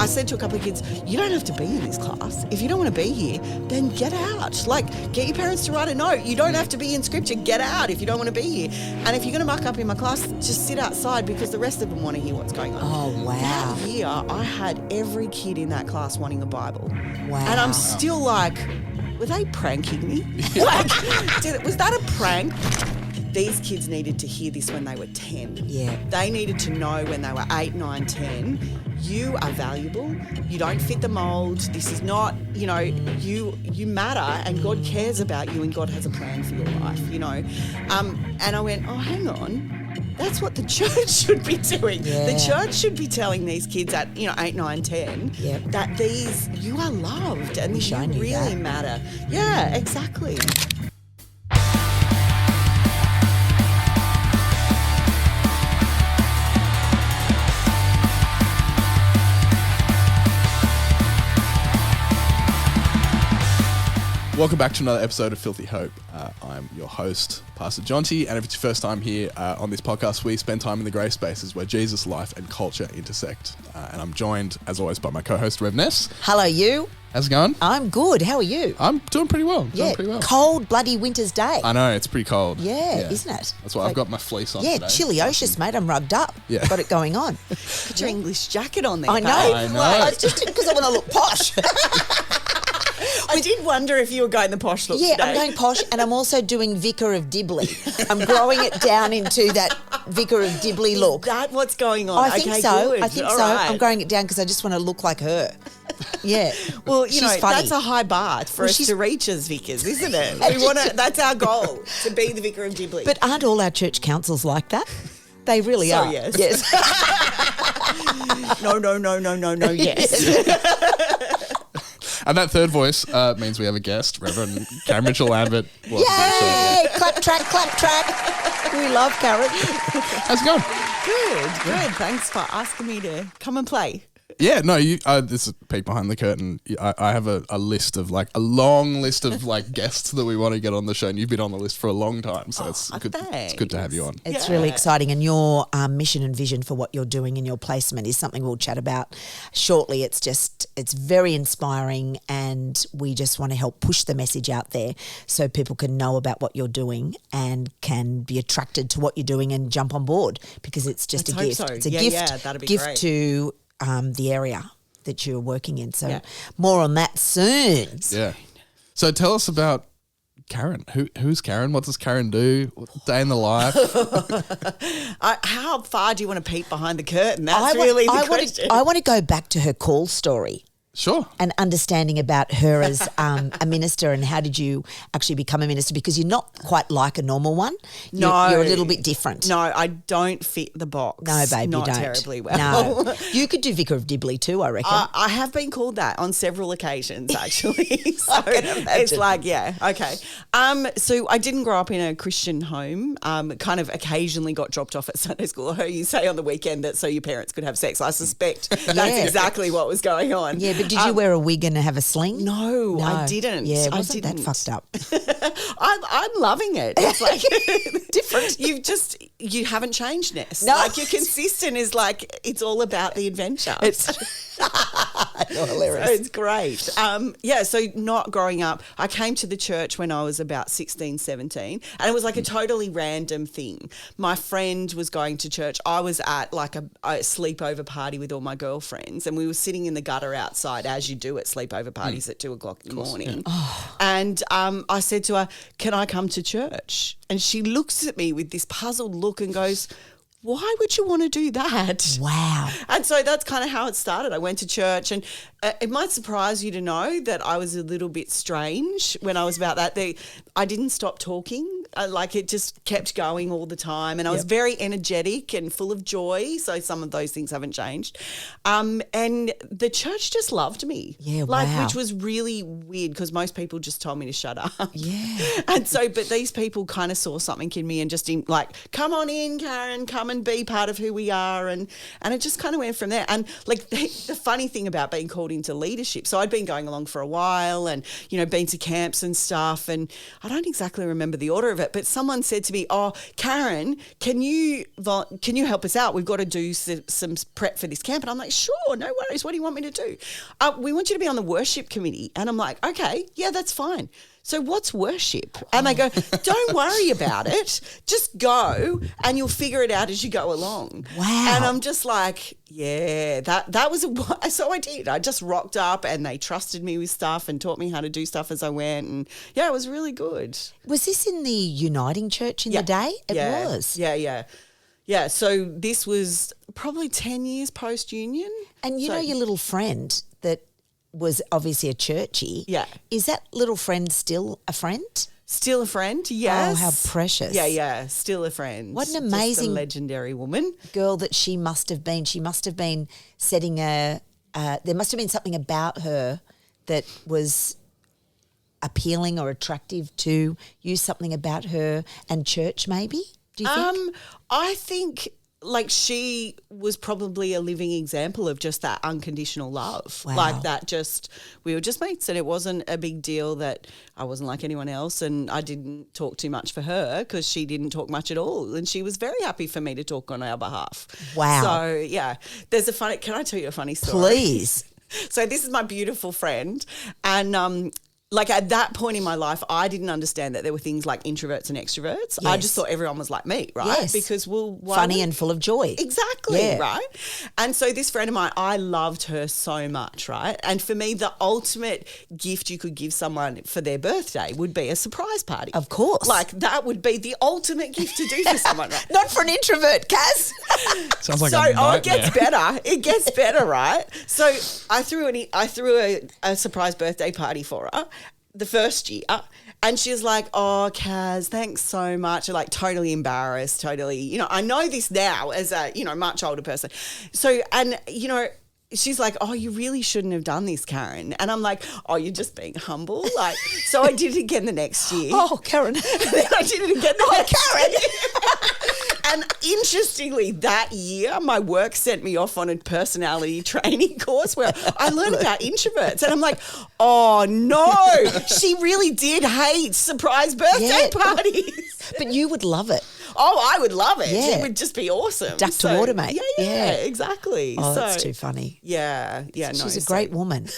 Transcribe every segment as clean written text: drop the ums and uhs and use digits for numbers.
I said to a couple of kids, you don't have to be in this class. If you don't want to be here, then get out. Like, get your parents to write a note. You don't have to be in scripture. Get out if you don't want to be here. And if you're going to muck up in my class, just sit outside because the rest of them want to hear what's going on. Oh, wow. That year, I had every kid in that class wanting a Bible. Wow. And I'm still like, were they pranking me? Like, was that a prank? These kids needed to hear this when they were 10. Yeah. They needed to know when they were 8, 9, 10, you are valuable. You don't fit the mould. This is not, you matter and God cares about you and God has a plan for your life, And I went, oh, hang on. That's what the church should be doing. Yeah. The church should be telling these kids at 8, 9, 10 that you are loved and you really matter. Yeah, exactly. Welcome back to another episode of Filthy Hope. I'm your host, Pastor Jonty, and if it's your first time here on this podcast, we spend time in the grey spaces where Jesus, life, and culture intersect. And I'm joined, as always, by my co-host, Rev Ness. Hello, you. How's it going? I'm good. How are you? I'm doing pretty well. Cold, bloody winter's day. I know, it's pretty cold. Yeah, isn't it? That's why I've got my fleece on today. Chilly-ocious, mate. I'm rubbed up. Yeah. Got it going on. Put your English jacket on there. I know. I know. Well, it's just because I want to look posh. I did wonder if you were going the posh look today. I'm going posh, and I'm also doing Vicar of Dibley. I'm growing it down into that Vicar of Dibley look. Is that what's going on? I think so. Good. I think All so. right. I'm growing it down because I just want to look like her. Yeah. Well, She's funny. that's a high bar for us to reach as vicars, isn't it? We want to. That's our goal, to be the Vicar of Dibley. But aren't all our church councils like that? They really are. Yes. Yes. No, yes. Yeah. And that third voice means we have a guest, Reverend Karen Mitchell Lambert. Yay! Clap track. We love Karen. How's it going? Good. Thanks for asking me to come and play. Yeah, no, this is a peek behind the curtain. I have a list of a long list of guests that we want to get on the show, and you've been on the list for a long time, so it's good to have you on. It's really exciting, and your mission and vision for what you're doing and your placement is something we'll chat about shortly. It's very inspiring, and we just want to help push the message out there so people can know about what you're doing and can be attracted to what you're doing and jump on board, because it's just Let's a gift. hope so. It's a gift. That'd be gift great. to the area that you're working in. So more on that soon. Yeah. So tell us about Karen. Who's Karen? What does Karen do? Day in the life? How far do you want to peek behind the curtain? That's really the question. I want to go back to her call story. Sure. And understanding about her as a minister, and how did you actually become a minister? Because you're not quite like a normal one. You're a little bit different. No, I don't fit the box. No, babe, not you don't. Terribly well. No. You could do Vicar of Dibley too, I reckon. I have been called that on several occasions, actually. So it's okay. So I didn't grow up in a Christian home. Kind of occasionally got dropped off at Sunday school. I heard you say on the weekend that so your parents could have sex. I suspect that's exactly what was going on. Yeah, but did you wear a wig and have a sling? No, I didn't. Yeah, wasn't that fucked up? I'm loving it. It's like different. You haven't changed, Ness. No. You're consistent. Is it's all about the adventure. You're hilarious. So it's great. So not growing up, I came to the church when I was about 16, 17, and it was a totally random thing. My friend was going to church. I was at a sleepover party with all my girlfriends, and we were sitting in the gutter outside, as you do at sleepover parties at 2 o'clock in the morning. Yeah. Oh. And I said to her, "Can I come to church?" And she looks at me with this puzzled look and goes, "Why would you want to do that?" Wow. And so that's kind of how it started. I went to church, and it might surprise you to know that I was a little bit strange when I was about that. I didn't stop talking. It just kept going all the time. And I was very energetic and full of joy. So some of those things haven't changed. And the church just loved me. Yeah, wow. Which was really weird because most people just told me to shut up. Yeah. And so, but these people kind of saw something in me and just come on in, Karen, come and be part of who we are. And it just kind of went from there. And the funny thing about being called into leadership, so I'd been going along for a while and, been to camps and stuff. And I don't exactly remember the order of it. it, but someone said to me, "Oh, Karen, can you help us out? We've got to do some prep for this camp." And I'm like, "Sure, no worries. What do you want me to do?" "We want you to be on the worship committee." And I'm like, "Okay, yeah, that's fine. So what's worship?" And they go, "Don't worry about it. Just go and you'll figure it out as you go along." Wow. And I'm just like, yeah, that was so I did. I just rocked up and they trusted me with stuff and taught me how to do stuff as I went. And yeah, it was really good. Was this in the Uniting Church in the day? It was. Yeah. So this was probably 10 years post-union. And you know your little friend that was obviously a churchy. Yeah. Is that little friend still a friend? Still a friend, yes. Oh, how precious. Yeah, still a friend. What an amazing Just a legendary woman. Girl that she must have been. She must have been setting there must have been something about her that was appealing or attractive to you, something about her and church maybe, do you think? I think like she was probably a living example of just that unconditional love. Wow. Like that we were just mates and it wasn't a big deal that I wasn't like anyone else and I didn't talk too much for her because she didn't talk much at all and she was very happy for me to talk on our behalf. Wow. So, yeah. Can I tell you a funny story? Please. So this is my beautiful friend and like at that point in my life, I didn't understand that there were things like introverts and extroverts. Yes. I just thought everyone was like me, right? Yes. Because funny and full of joy. Exactly, Yeah. right? And so this friend of mine, I loved her so much, right? And for me, the ultimate gift you could give someone for their birthday would be a surprise party. Of course. Like that would be the ultimate gift to do for someone, right? Not for an introvert, Kaz. Sounds like So a nightmare. it gets better. It gets better, right? So I threw a surprise birthday party for her the first year, and she was like, "Oh, Kaz, thanks so much." Like totally embarrassed, totally. I know this now as a much older person. So and she's like, "Oh, you really shouldn't have done this, Karen." And I'm like, "Oh, you're just being humble." Like, so I did it again the next year. Oh, Karen. And then I did it again the next year. And interestingly, that year, my work sent me off on a personality training course where I learned about introverts. And I'm like, oh, no, she really did hate surprise birthday parties. But you would love it. Oh, I would love it. Yeah. It would just be awesome. Duck to water, mate. Yeah, exactly. Oh, that's too funny. Yeah. She's a great woman.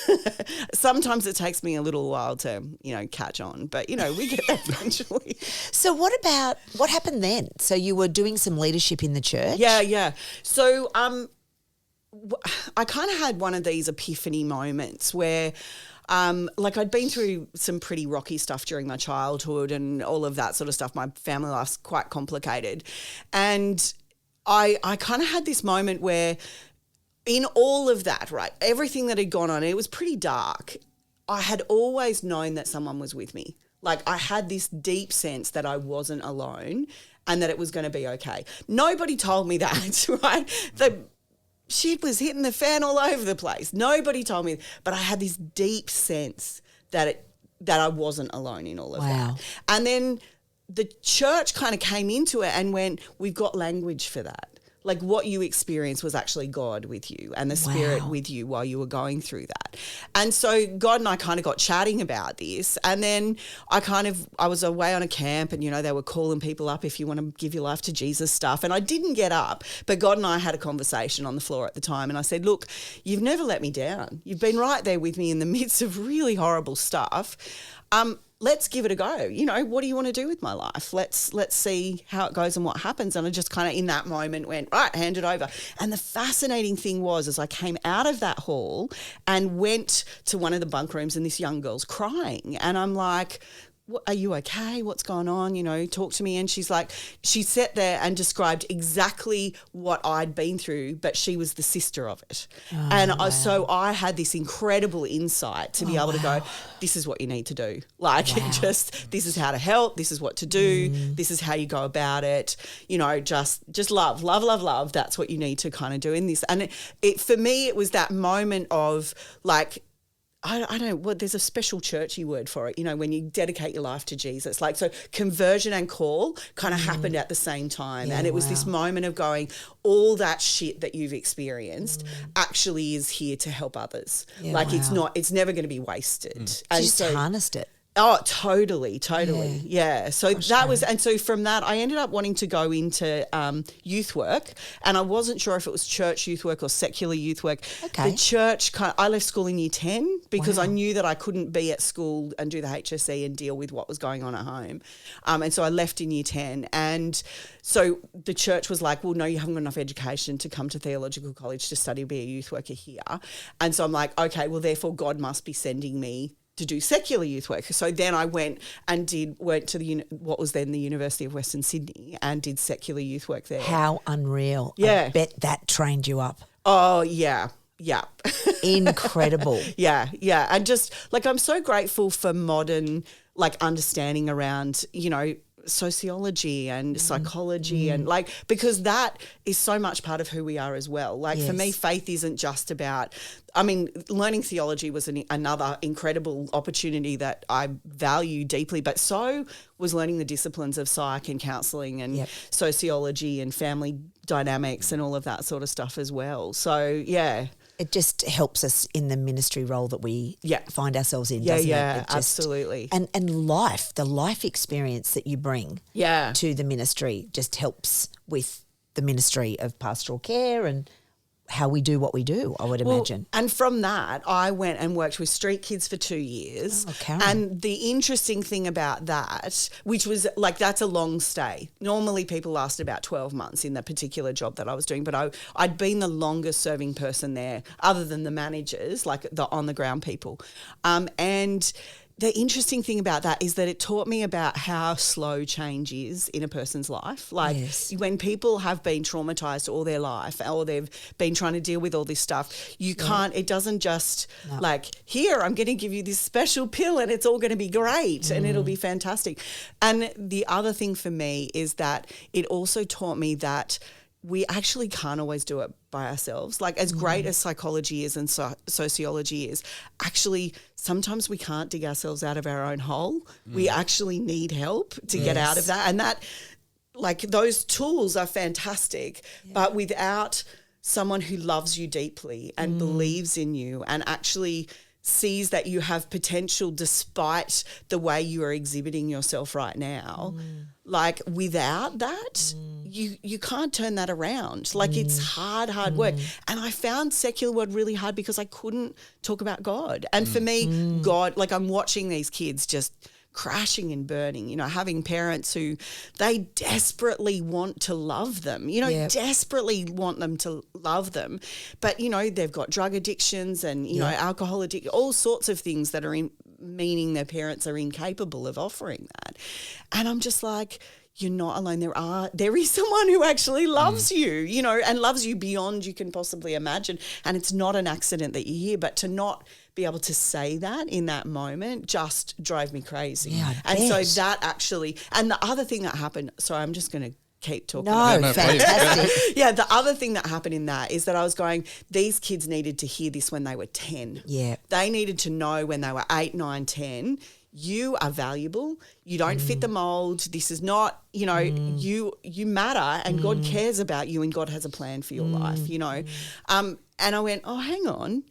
Sometimes it takes me a little while to, catch on. But, we get there eventually. So what happened then? So you were doing some leadership in the church? Yeah. So I kind of had one of these epiphany moments where I'd been through some pretty rocky stuff during my childhood and all of that sort of stuff. My family life's quite complicated. And I kind of had this moment where in all of that, right, everything that had gone on, it was pretty dark. I had always known that someone was with me. Like I had this deep sense that I wasn't alone and that it was going to be okay. Nobody told me that, right? The shit was hitting the fan all over the place. Nobody told me, but I had this deep sense that I wasn't alone in all of that. And then the church kind of came into it and went, we've got language for that. Like what you experienced was actually God with you and the Spirit with you while you were going through that. And so God and I kind of got chatting about this. And then I was away on a camp and, they were calling people up if you want to give your life to Jesus stuff. And I didn't get up, but God and I had a conversation on the floor at the time. And I said, look, you've never let me down. You've been right there with me in the midst of really horrible stuff. Let's give it a go. What do you want to do with my life? Let's see how it goes and what happens. And I just kind of in that moment went, right, hand it over. And the fascinating thing was as I came out of that hall and went to one of the bunk rooms and this young girl's crying. And I'm like, are you okay? What's going on? Talk to me. And she's like, she sat there and described exactly what I'd been through, but she was the sister of it. So I had this incredible insight to be able to go, this is what you need to do. This is how to help. This is what to do. This is how you go about it. Just love. That's what you need to kind of do in this. And it for me, it was that moment of like, I don't know, well, there's a special churchy word for it, when you dedicate your life to Jesus. So conversion and call kind of happened at the same time. And it was this moment of going, all that shit that you've experienced actually is here to help others. It's never going to be wasted. And just harnessed it. Oh, totally. Yeah. So that was, and so from that, I ended up wanting to go into youth work, and I wasn't sure if it was church youth work or secular youth work. Okay. The church, I left school in year 10 because I knew that I couldn't be at school and do the HSC and deal with what was going on at home. And so I left in year 10. And so the church was like, well, no, you haven't got enough education to come to theological college to study, be a youth worker here. And so I'm like, okay, well, therefore God must be sending me to do secular youth work. So then I went to what was then the University of Western Sydney and did secular youth work there. How unreal. Yeah. I bet that trained you up. Oh, yeah. Yeah. Incredible. Yeah. And just like, I'm so grateful for modern understanding around, sociology and psychology and because that is so much part of who we are as well. For me, faith isn't just about, learning theology was another incredible opportunity that I value deeply, but so was learning the disciplines of psych and counselling and sociology and family dynamics and all of that sort of stuff as well. So, yeah. It just helps us in the ministry role that we find ourselves in, doesn't it? Yeah, absolutely. And the life experience that you bring to the ministry just helps with the ministry of pastoral care and how we do what we do, I would imagine. And from that, I went and worked with street kids for 2 years. Oh, Karen. And the interesting thing about that, which was that's a long stay. Normally people last about 12 months in the particular job that I was doing, but I'd been the longest serving person there other than the managers, the on-the-ground people. And the interesting thing about that is that it taught me about how slow change is in a person's life. When people have been traumatized all their life or they've been trying to deal with all this stuff, you can't, it doesn't just here, I'm going to give you this special pill and it's all going to be great and it'll be fantastic. And the other thing for me is that it also taught me that we actually can't always do it by ourselves. As great as psychology is and sociology is, actually sometimes we can't dig ourselves out of our own hole. We actually need help to get out of that. And that, those tools are fantastic, but without someone who loves you deeply and believes in you and actually sees that you have potential despite the way you are exhibiting yourself right now, without that, you can't turn that around. It's hard work. And I found secular world really hard because I couldn't talk about God. And for me, God, I'm watching these kids just crashing and burning, having parents who they desperately want to love them, desperately want them to love them. But, they've got drug addictions and, alcohol addiction, all sorts of things that are meaning their parents are incapable of offering that. And I'm just like, you're not alone. There is someone who actually loves you, and loves you beyond you can possibly imagine. And it's not an accident that you're here, but to not be able to say that in that moment just drove me crazy. Yeah, and so that actually, and the other thing that happened, sorry, I'm just going to keep talking. No, fantastic. Yeah, the other thing that happened in that is that I was going, these kids needed to hear this when they were 10. Yeah. They needed to know when they were 8, 9, 10, you are valuable. You don't fit the mold. This is not, you matter and God cares about you and God has a plan for your life, And I went, oh, hang on.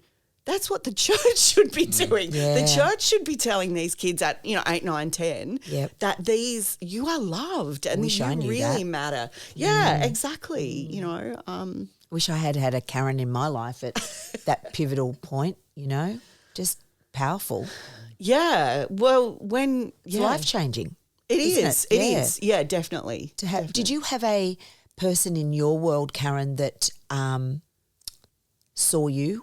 That's what the church should be doing. Yeah. The church should be telling these kids at 8, 9, 10 that you are loved and you really matter. Yeah, exactly. Wish I had a Karen in my life at that pivotal point. Just powerful. Yeah. Well, when it's life changing. It is. Yeah, definitely. Did you have a person in your world, Karen, that saw you?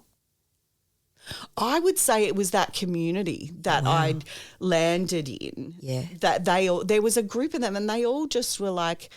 I would say it was that community that I'd landed in. Yeah. That there was a group of them and they all just were like,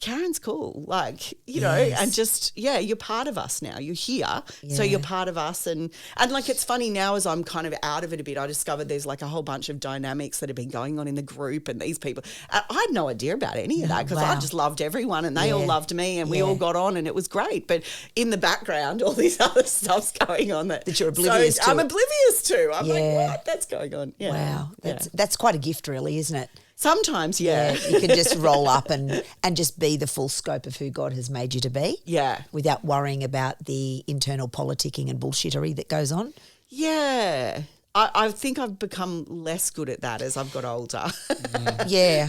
Karen's cool, and just, you're part of us now. You're here, so you're part of us. And it's funny now as I'm kind of out of it a bit, I discovered there's a whole bunch of dynamics that have been going on in the group and these people. I had no idea about any of that because I just loved everyone and they all loved me and we all got on and it was great. But in the background, all these other stuff's going on that you're oblivious to. I'm oblivious to. I'm like, what? That's going on. Yeah. Wow. That's quite a gift really, isn't it? Sometimes, yeah. You can just roll up and just be the full scope of who God has made you to be. Yeah. Without worrying about the internal politicking and bullshittery that goes on. Yeah. I think I've become less good at that as I've got older. Yeah.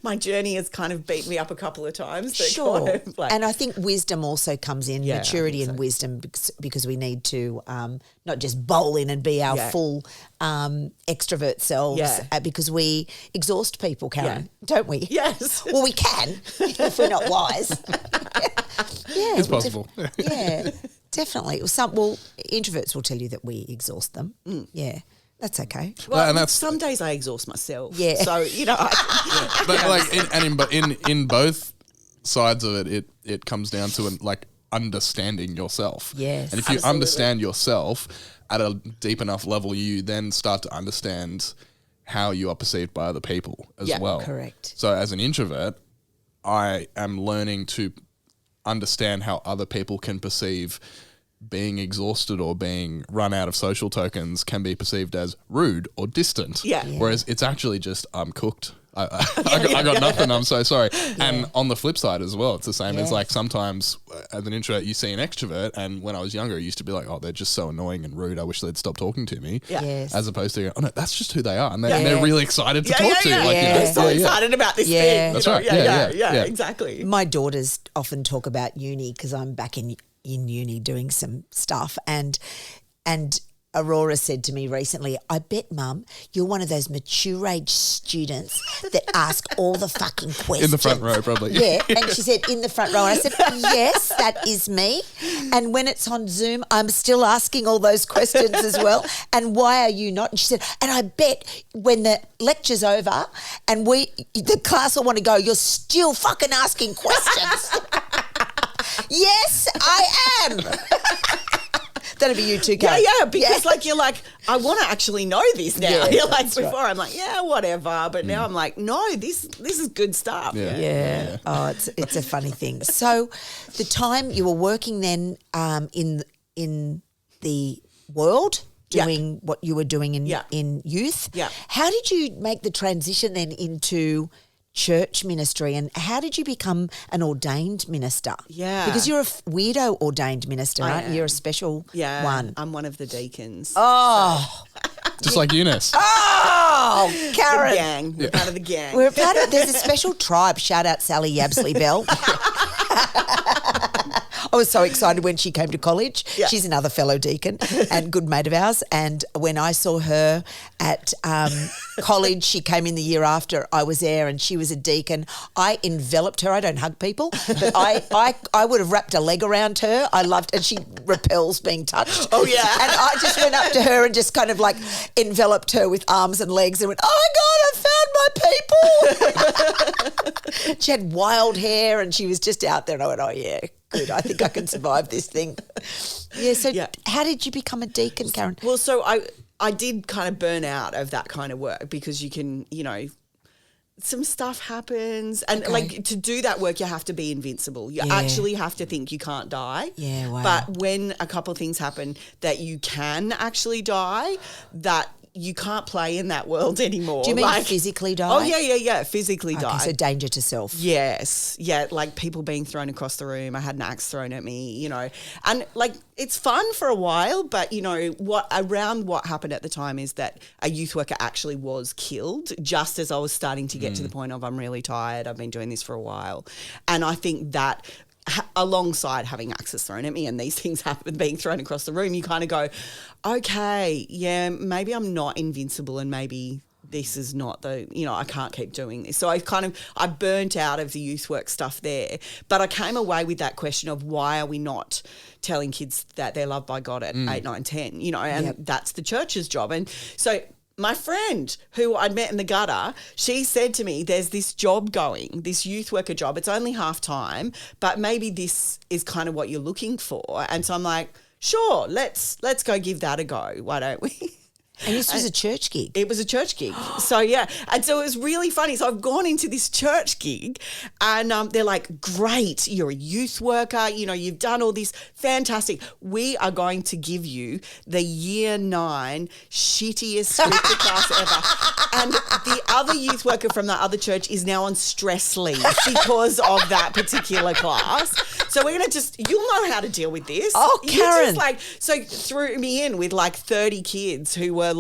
My journey has kind of beat me up a couple of times. Sure. Kind of And I think wisdom also comes in, Yeah, maturity and wisdom, because we need to not just bowl in and be our full extrovert selves, because we exhaust people, Karen, don't we? Yes. Well, we can if we're not wise. Yeah, It's possible. Yeah, definitely. Introverts will tell you that we exhaust them. Yeah, that's okay. Well, and that's some days I exhaust myself. Yeah. So, but like in both sides of it, it comes down to like understanding yourself. Yes. And if you Absolutely. understand yourself at a deep enough level, you then start to understand how you are perceived by other people as well. Correct. So as an introvert, I am learning to understand how other people can perceive being exhausted or being run out of social tokens can be perceived as rude or distant. Yeah. Whereas it's actually just, I'm cooked. I got nothing. I'm so sorry. And on the flip side as well, it's the same. It's like sometimes as an introvert, you see an extrovert, and when I was younger, it used to be like, oh, they're just so annoying and rude. I wish they'd stop talking to me. Yeah. Yes. As opposed to, oh no, that's just who they are, and they're really excited to talk to you. Like, They're so excited about this thing. That's you know? right. Yeah, exactly. My daughters often talk about uni because I'm back in uni doing some stuff, and Aurora said to me recently, I bet, Mum, you're one of those mature age students that ask all the fucking questions. In the front row, probably. Yeah. And she said, in the front row. And I said, yes, that is me. And when it's on Zoom, I'm still asking all those questions as well. And why are you not? And she said, and I bet when the lecture's over and the class will want to go, you're still fucking asking questions. Yes, I am. That'll be you too, Karen. Yeah, because like you're like, I want to actually know this now. Yeah, You're like before I'm like, yeah, whatever, but now I'm like, no, this is good stuff. Yeah. Oh, it's a funny thing. So, the time you were working then in the world, doing what you were doing in youth. Yeah. How did you make the transition then into church ministry, and how did you become an ordained minister? Yeah. Because you're a weirdo ordained minister, aren't you? You're a special one. I'm one of the deacons. Oh. Just like Eunice. Oh, The Karen. gang. We're part of the gang. We're part of, there's a special tribe. Shout out Sally Yabsley Bell. I was so excited when she came to college. Yeah. She's another fellow deacon and good mate of ours. And when I saw her at college, she came in the year after I was there, and she was a deacon. I enveloped her. I don't hug people, but I would have wrapped a leg around her. I loved, and she repels being touched. Oh, yeah. And I just went up to her and just kind of like enveloped her with arms and legs and went, oh my God, I found my people. She had wild hair and she was just out there, and I went, oh yeah, good. I think I can survive this thing. Yeah, so how did you become a deacon, Karen? Well, so I did kind of burn out of that kind of work, because you can, some stuff happens, and like to do that work, you have to be invincible. You actually have to think you can't die. Yeah, wow. But when a couple of things happen that you can actually die, that you can't play in that world anymore. Do you mean physically die? Oh, yeah, physically die. So danger to self. Yes. Yeah, like people being thrown across the room. I had an axe thrown at me, And like it's fun for a while, but what happened at the time is that a youth worker actually was killed just as I was starting to get to the point of, I'm really tired, I've been doing this for a while. And I think that alongside having axes thrown at me and these things being thrown across the room, you kind of go, okay, yeah, maybe I'm not invincible, and maybe this is not I can't keep doing this. So I burnt out of the youth work stuff there. But I came away with that question of, why are we not telling kids that they're loved by God at 8, 9, 10, and that's the church's job. And so my friend who I'd met in the gutter, she said to me, there's this job going, this youth worker job. It's only half time, but maybe this is kind of what you're looking for. And so I'm like, sure, let's go give that a go. Why don't we? And this was a church gig. It was a church gig. So, yeah. And so it was really funny. So I've gone into this church gig, and they're like, great, you're a youth worker. You've done all this. Fantastic. We are going to give you the year 9 shittiest scripture class ever. And the other youth worker from that other church is now on stress leave because of that particular class. So we're going to you'll know how to deal with this. Oh, Karen. So threw me in with 30 kids who were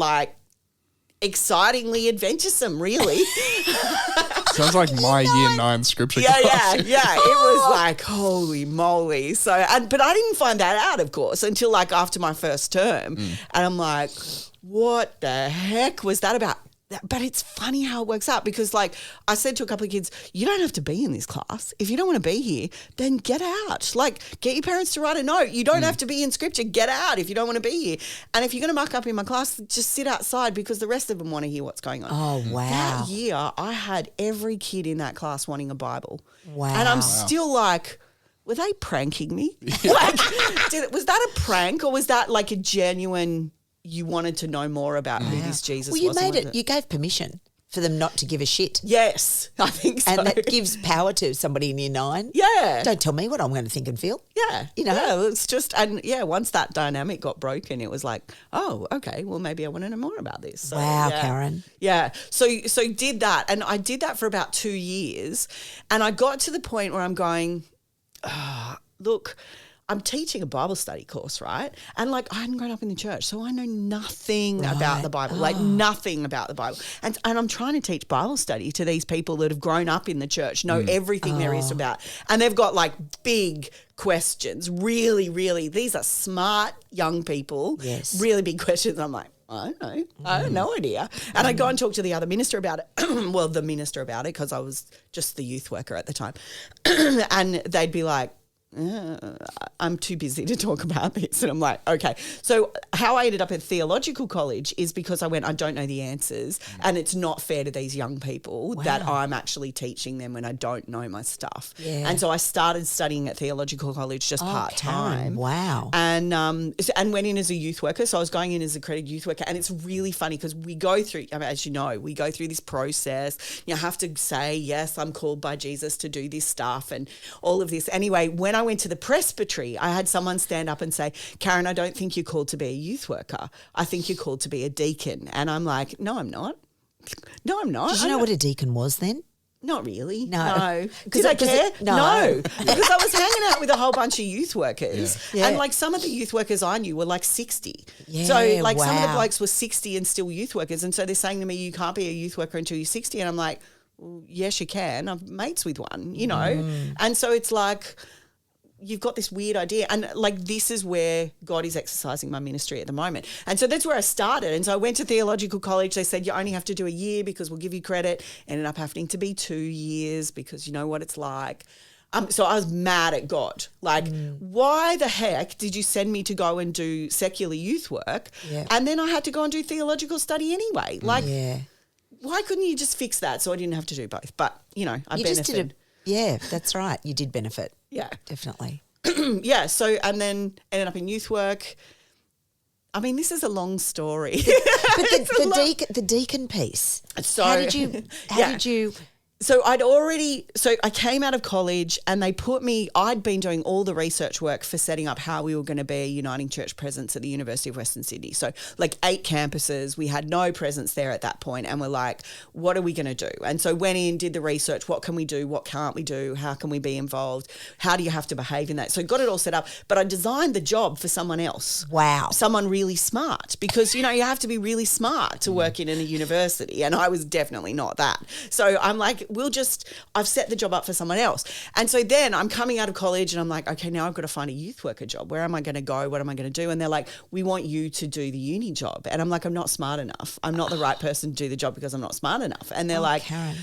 excitingly adventuresome, really. Sounds like my year 9 scripture class. Yeah. It was holy moly. So, but I didn't find that out, of course, until after my first term. And I'm like, what the heck was that about? But it's funny how it works out because, I said to a couple of kids, you don't have to be in this class. If you don't want to be here, then get out. Get your parents to write a note. You don't have to be in scripture. Get out if you don't want to be here. And if you're going to muck up in my class, just sit outside because the rest of them want to hear what's going on. Oh, wow. That year, I had every kid in that class wanting a Bible. Wow. And I'm still were they pranking me? Was that a prank or was that a genuine... You wanted to know more about who this Jesus was. Well, you made it. You gave permission for them not to give a shit. Yes, I think so. And that gives power to somebody in year 9. Yeah. Don't tell me what I'm going to think and feel. Yeah. You know? Yeah, it's just, once that dynamic got broken, it was oh, okay, well, maybe I want to know more about this. So, wow, Karen. Yeah. So did that. And I did that for about 2 years. And I got to the point where I'm going, look, I'm teaching a Bible study course, right? And I hadn't grown up in the church, so I know nothing about the Bible, nothing about the Bible. And I'm trying to teach Bible study to these people that have grown up in the church, know everything there is about. And they've got big questions, really, really. These are smart young people, yes, really big questions. I'm like, I don't know. I have no idea. And I go and talk to the other minister about it. Well, the minister about it because I was just the youth worker at the time. And they'd be like, I'm too busy to talk about this. And I'm like, okay. So how I ended up at theological college is because I don't know the answers and it's not fair to these young people that I'm actually teaching them when I don't know my stuff. Yeah. And so I started studying at theological college just part-time. Wow. And went in as a youth worker. So I was going in as a accredited youth worker. And it's really funny because we go through, as you know, we go through this process. You have to say, yes, I'm called by Jesus to do this stuff and all of this. Anyway, when I went to the presbytery, I had someone stand up and say, Karen, I don't think you're called to be a youth worker. I think you're called to be a deacon. And I'm like, no, I'm not. No, I'm not. Did you know what a deacon was then? Not really. No. Did I care? No. Because I was hanging out with a whole bunch of youth workers. Yeah. And some of the youth workers I knew were 60. Yeah, so some of the blokes were 60 and still youth workers. And so they're saying to me, you can't be a youth worker until you're 60. And I'm like, well, yes, you can. I'm mates with one, you know. And so it's you've got this weird idea. And this is where God is exercising my ministry at the moment. And so that's where I started. And so I went to theological college. They said, you only have to do a year because we'll give you credit. Ended up having to be 2 years because you know what it's like. So I was mad at God. Why the heck did you send me to go and do secular youth work? Yeah. And then I had to go and do theological study anyway. Why couldn't you just fix that so I didn't have to do both? But, I benefited. Just did it. Yeah, that's right. You did benefit. Yeah. Definitely. Yeah. So, and then ended up in youth work. I mean, this is a long story. But the deacon piece. So how did you So I came out of college and I'd been doing all the research work for setting up how we were going to be a Uniting Church presence at the University of Western Sydney. So 8 campuses, we had no presence there at that point and we're like, what are we going to do? And so went in, did the research, what can we do? What can't we do? How can we be involved? How do you have to behave in that? So got it all set up, but I designed the job for someone else. Wow. Someone really smart because, you have to be really smart to work in a university and I was definitely not that. So I'm like, I've set the job up for someone else. And so then I'm coming out of college and I'm like, okay, now I've got to find a youth worker job. Where am I going to go? What am I going to do? And they're like, we want you to do the uni job. And I'm like, I'm not smart enough. I'm not the right person to do the job because I'm not smart enough. And they're like, Karen.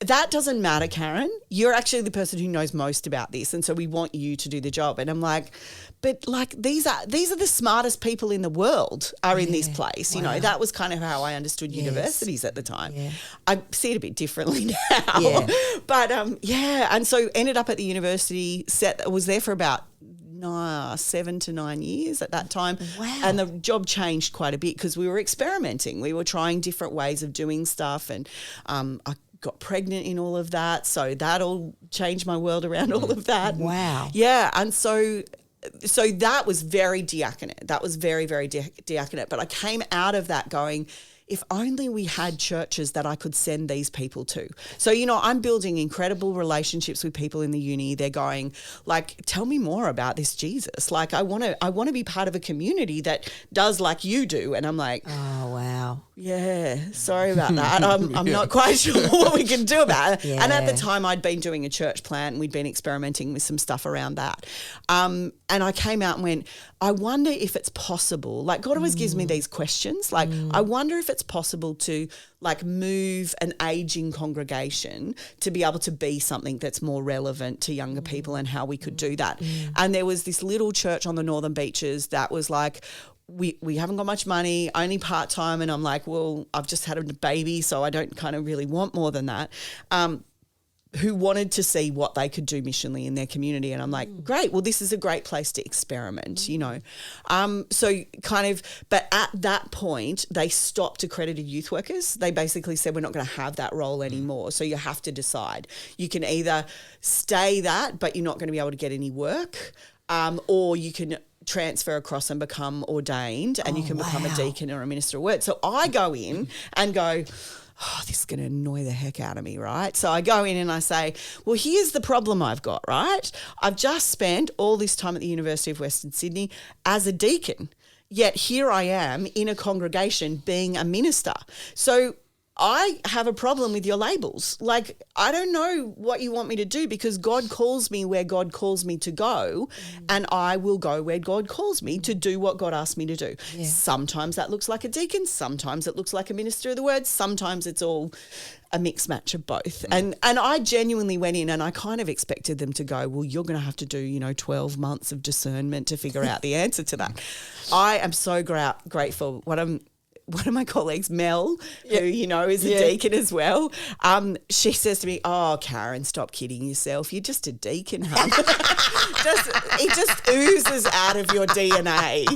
That doesn't matter, Karen. You're actually the person who knows most about this. And so we want you to do the job. And I'm like, but these are the smartest people in the world are in this place. Wow. That was kind of how I understood universities at the time. Yeah. I see it a bit differently now. Yeah. But and so ended up at the university, was there for about 7 to 9 years at that time. Wow. And the job changed quite a bit because we were experimenting. We were trying different ways of doing stuff and I got pregnant in all of that. So that all changed my world around all of that. Wow. Yeah. And so that was very diaconate. That was very, very diaconate. But I came out of that going, if only we had churches that I could send these people to. So, you know, I'm building incredible relationships with people in the uni. They're going like, tell me more about this Jesus. Like, I want to be part of a community that does like you do. And I'm like, Oh, wow. yeah, sorry about that. I'm not quite sure what we can do about it. Yeah. And at the time I'd been doing a church plant and we'd been experimenting with some stuff around that. And I came out and went, I wonder if it's possible. Like, God always gives me these questions. Like, I wonder if it's possible to like move an aging congregation to be able to be something that's more relevant to younger people and how we could do that. And there was this little church on the Northern Beaches that was like, we haven't got much money, only part-time. And I'm like, well, I've just had a baby, so I don't kind of really want more than that. Who wanted to see what they could do missionally in their community. And I'm like, great, well, this is a great place to experiment, you know. So kind of, but at that point, they stopped accredited youth workers. They basically said, we're not going to have that role anymore. So you have to decide. You can either stay that, but you're not going to be able to get any work, or you can transfer across and become ordained and you can become a deacon or a minister of word. So I go in and go, oh, this is going to annoy the heck out of me, right? So I go in and I say, well, here's the problem I've got, right? I've just spent all this time at the University of Western Sydney as a deacon, yet here I am in a congregation being a minister. So I have a problem with your labels. Like, I don't know what you want me to do because God calls me where God calls me to go and I will go where God calls me to do what God asked me to do. Yeah. Sometimes that looks like a deacon. Sometimes it looks like a minister of the word. Sometimes it's all a mixed match of both. And I genuinely went in and I kind of expected them to go, well, you're going to have to do, you know, 12 months of discernment to figure out the answer to that. I am so grateful. One of my colleagues, Mel, who, you know, is a deacon as well, she says to me, oh, Karen, stop kidding yourself. You're just a deacon, hun. It just oozes out of your DNA.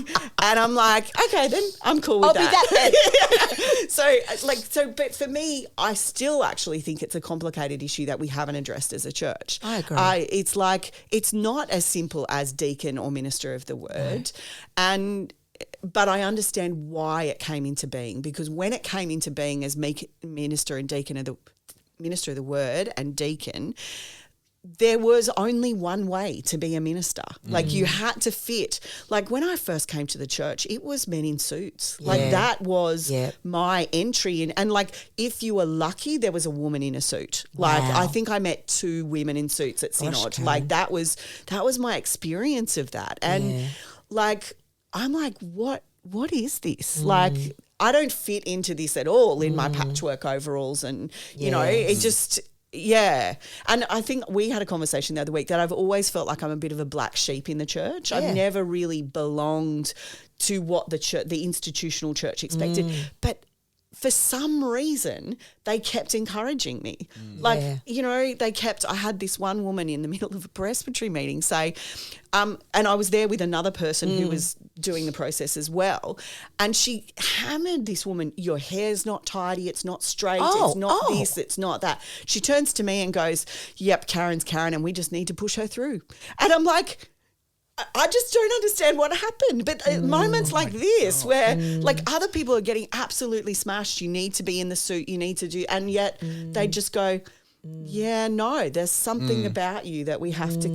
And I'm like, okay, then I'm cool with that. But for me, I still actually think it's a complicated issue that we haven't addressed as a church. I agree. It's like, it's not as simple as deacon or minister of the word. But I understand why it came into being, because when it came into being as minister and deacon of the minister of the word and deacon, there was only one way to be a minister. Like, you had to fit. Like, when I first came to the church, it was men in suits. Like, that was my entry in. And like, if you were lucky, there was a woman in a suit. Like, I think I met 2 women in suits at Synod. Like, that was my experience of that. And like, I'm like, what is this? Like, I don't fit into this at all in my patchwork overalls and, you know, it just, And I think we had a conversation the other week that I've always felt like I'm a bit of a black sheep in the church. I've never really belonged to what the institutional church expected. But for some reason, they kept encouraging me. You know, I had this one woman in the middle of a presbytery meeting say, and I was there with another person who was doing the process as well, and she hammered this woman, your hair's not tidy, it's not straight, it's not this, it's not that. She turns to me and goes, yep, Karen's Karen, and we just need to push her through. And I'm like, I just don't understand what happened. But at moments like this where like other people are getting absolutely smashed, you need to be in the suit, you need to do, and yet they just go, yeah, no, there's something about you that we have to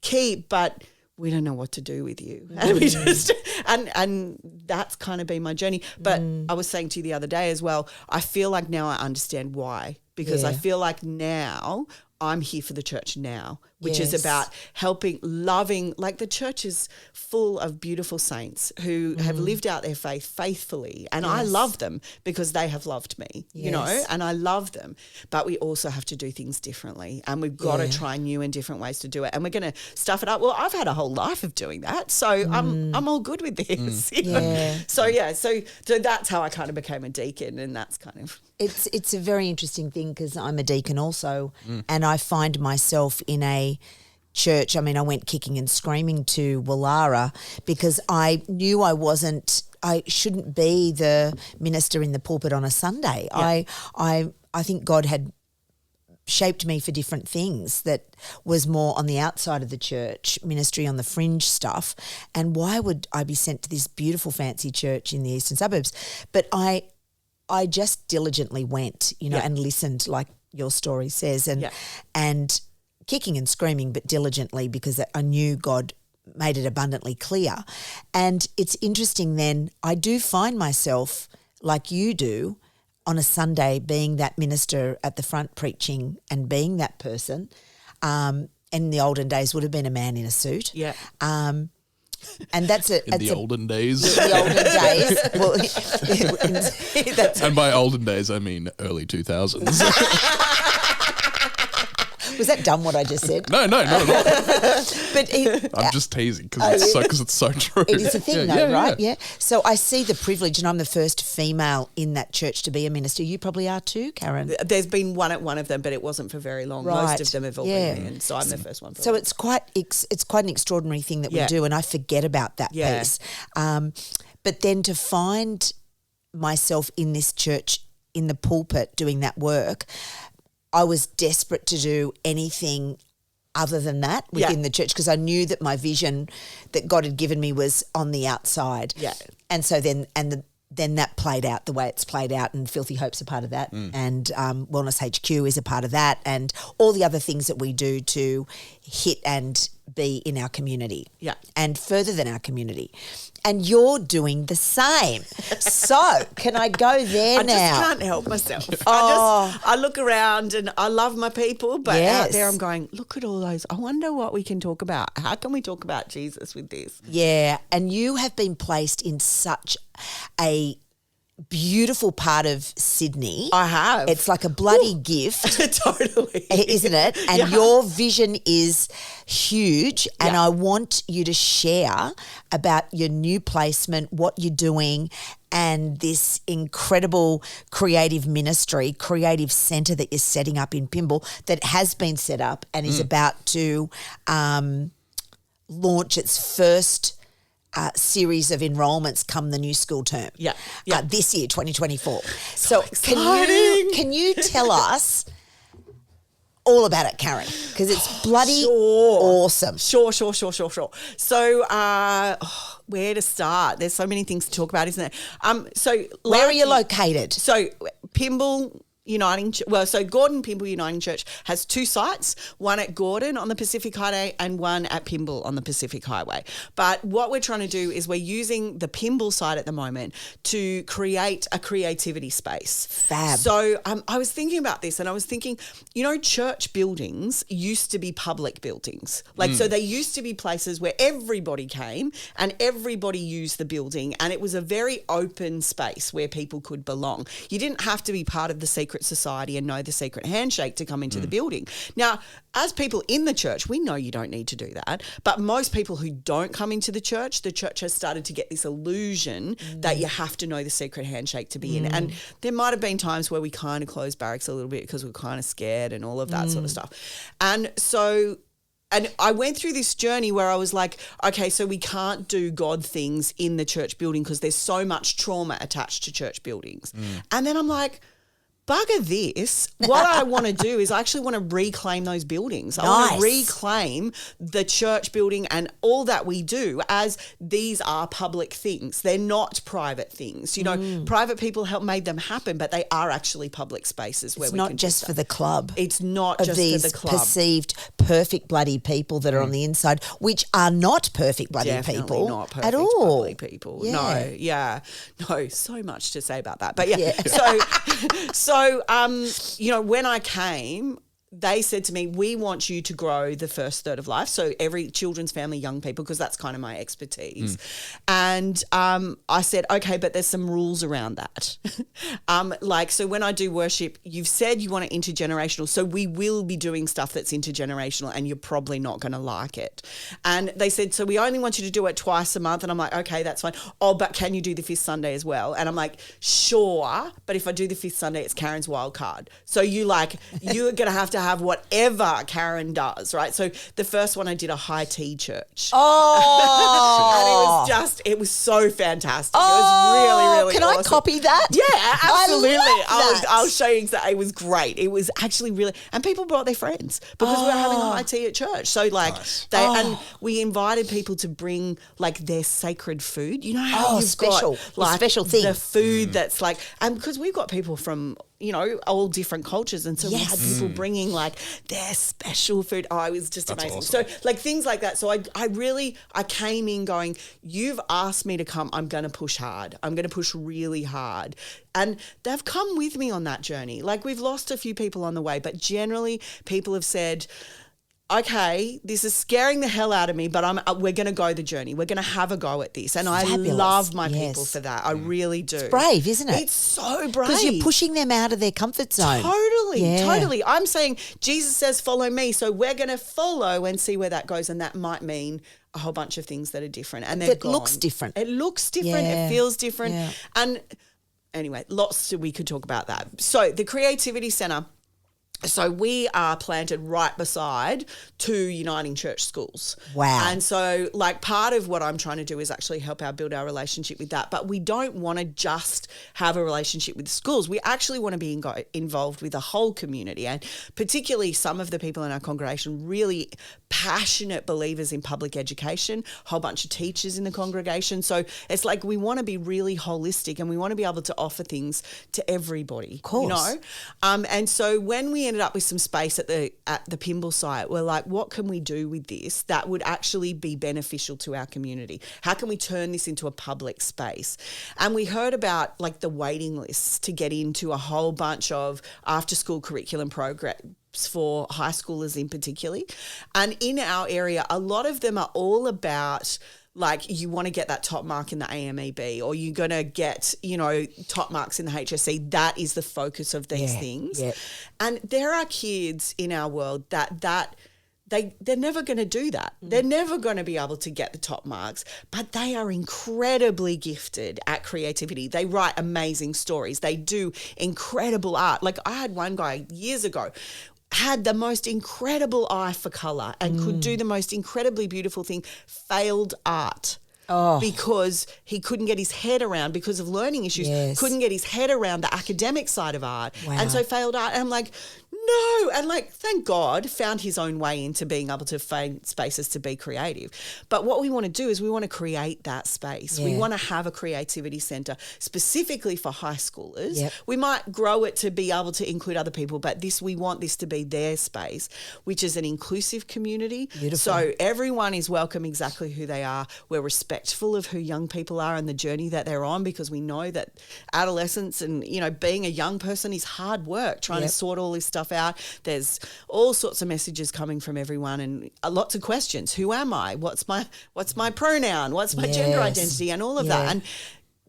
keep, but we don't know what to do with you. And we just, and that's kind of been my journey. But I was saying to you the other day as well, I feel like now I understand why, because I feel like now I'm here for the church now, which is about helping, loving, like the church is full of beautiful saints who have lived out their faith faithfully. And I love them because they have loved me, you know, and I love them. But we also have to do things differently, and we've got to try new and different ways to do it. And we're going to stuff it up. Well, I've had a whole life of doing that. So I'm all good with this. You know? So that's how I kind of became a deacon, and that's kind of. It's a very interesting thing because I'm a deacon also, and I find myself in a church. I mean, I went kicking and screaming to Wallara because I knew I shouldn't be the minister in the pulpit on a Sunday. Yeah. I think God had shaped me for different things that was more on the outside of the church, ministry on the fringe stuff. And why would I be sent to this beautiful fancy church in the eastern suburbs? But I I just diligently went, and listened, like your story says, and kicking and screaming, but diligently, because I knew God made it abundantly clear. And it's interesting then, I do find myself, like you do, on a Sunday being that minister at the front preaching and being that person. In the olden days would have been a man in a suit. Yeah. And that's it. In the olden days. The olden days. Well, And by olden days, I mean early 2000s. was that dumb what I just said? No, not at all. But I'm just teasing because it's so true. it is a thing right? Yeah. So I see the privilege, and I'm the first female in that church to be a minister. You probably are too, Karen. There's been one at one of them, but it wasn't for very long. Right. Most of them have all been in, so I'm the first one. So it's quite an extraordinary thing that we do, and I forget about that piece. But then to find myself in this church, in the pulpit, doing that work, I was desperate to do anything other than that within the church, because I knew that my vision that God had given me was on the outside. Yeah. And so then that played out the way it's played out, and Filthy Hope's a part of that, and Wellness HQ is a part of that, and all the other things that we do to hit and be in our community. Yeah. And further than our community. And you're doing the same. So can I go there now? I just can't help myself. I look around and I love my people, but out there I'm going, look at all those. I wonder what we can talk about. How can we talk about Jesus with this? Yeah, and you have been placed in such a beautiful part of Sydney. I have. It's like a bloody gift. Totally. Isn't it? And your vision is huge, and I want you to share about your new placement, what you're doing, and this incredible creative ministry, creative centre that you're setting up in Pymble, that has been set up and is about to launch its first series of enrolments come the new school term. This year, 2024. So can you tell us all about it, Karen? Because it's bloody awesome. Sure. So where to start? There's so many things to talk about, isn't there? Where are you located? So Pymble Uniting, so Gordon Pymble Uniting Church has two sites, one at Gordon on the Pacific Highway and one at Pymble on the Pacific Highway. But what we're trying to do is we're using the Pymble site at the moment to create a creativity space. Fab. So I was thinking about this, and I was thinking, church buildings used to be public buildings. So they used to be places where everybody came and everybody used the building, and it was a very open space where people could belong. You didn't have to be part of the secret society and know the secret handshake to come into the building. Now, as people in the church, we know you don't need to do that, but most people who don't come into the church has started to get this illusion that you have to know the secret handshake to be in. And there might have been times where we kind of closed barracks a little bit because we're kind of scared and all of that sort of stuff. And I went through this journey where I was like, okay, so we can't do God things in the church building because there's so much trauma attached to church buildings. And then I'm like, bugger this. What I want to do is I actually want to reclaim those buildings. I want to reclaim the church building and all that we do, as these are public things. They're not private things. Private people made them happen, but they are actually public spaces where it's we not can just for the club. It's not of just these for the club. Perceived perfect bloody people that are on the inside, which are not perfect bloody Definitely people not perfect at all. Bloody people. Yeah. No, so much to say about that. But So when I came, they said to me, we want you to grow the first third of life. So every children's, family, young people, because that's kind of my expertise. And I said, okay, but there's some rules around that. So when I do worship, you've said you want it intergenerational. So we will be doing stuff that's intergenerational and you're probably not going to like it. And they said, so we only want you to do it twice a month. And I'm like, okay, that's fine. Oh, but can you do the fifth Sunday as well? And I'm like, sure. But if I do the fifth Sunday, it's Karen's wild card. So you're going to have have whatever Karen does, right? So the first one I did a high tea church. Oh. And it was so fantastic. It was really, really Can awesome. I copy that? Yeah, absolutely. I love that. I'll show you exactly. It was great. It was actually really, and people brought their friends because we were having a high tea at church. So like and we invited people to bring like their sacred food. You know how you've special. got like special thing. the food that's like, and because we've got people from, you know, all different cultures. And so we had people bringing like their special food. Oh, it was just amazing. Awesome. So like things like that. So I came in going, you've asked me to come. I'm going to push hard. I'm going to push really hard. And they've come with me on that journey. Like we've lost a few people on the way, but generally people have said, okay, this is scaring the hell out of me, but we're going to go the journey. We're going to have a go at this. And Fabulous. I love my people for that. I really do. It's brave, isn't it? It's so brave. Because you're pushing them out of their comfort zone. Totally. I'm saying Jesus says, follow me. So we're going to follow and see where that goes. And that might mean a whole bunch of things that are different. And That looks different. It looks different. Yeah. It feels different. Yeah. And anyway, we could talk about that. So the Creativity Centre. So we are planted right beside 2 Uniting Church schools. Wow. And so like part of what I'm trying to do is actually help build our relationship with that. But we don't want to just have a relationship with schools. We actually want to be involved with the whole community, and particularly some of the people in our congregation, really passionate believers in public education, a whole bunch of teachers in the congregation. So it's like we want to be really holistic and we want to be able to offer things to everybody. Of course. You know? And so when we ended up with some space at the Pymble site, we're like, what can we do with this that would actually be beneficial to our community? How can we turn this into a public space? And we heard about like the waiting lists to get into a whole bunch of after school curriculum programs for high schoolers in particular. And in our area, a lot of them are all about like you want to get that top mark in the AMEB, or you're going to get, you know, top marks in the HSC. That is the focus of these things. Yeah. And there are kids in our world that they're never going to do that. They're never going to be able to get the top marks, but they are incredibly gifted at creativity. They write amazing stories. They do incredible art. Like I had one guy years ago, had the most incredible eye for colour and could do the most incredibly beautiful thing, failed art. Because he couldn't get his head around, because of learning issues, couldn't get his head around the academic side of art. Wow. And so failed art. And I'm like, no. And like, thank God, found his own way into being able to find spaces to be creative. But what we want to do is we want to create that space. We want to have a creativity centre specifically for high schoolers. Yep. We might grow it to be able to include other people, but we want this to be their space, which is an inclusive community. Beautiful. So everyone is welcome exactly who they are. We're respectful of who young people are and the journey that they're on, because we know that adolescence and, you know, being a young person is hard work, trying to sort all this stuff out. There's all sorts of messages coming from everyone and lots of questions. Who am I? What's my pronoun? What's my gender identity? And all of that. And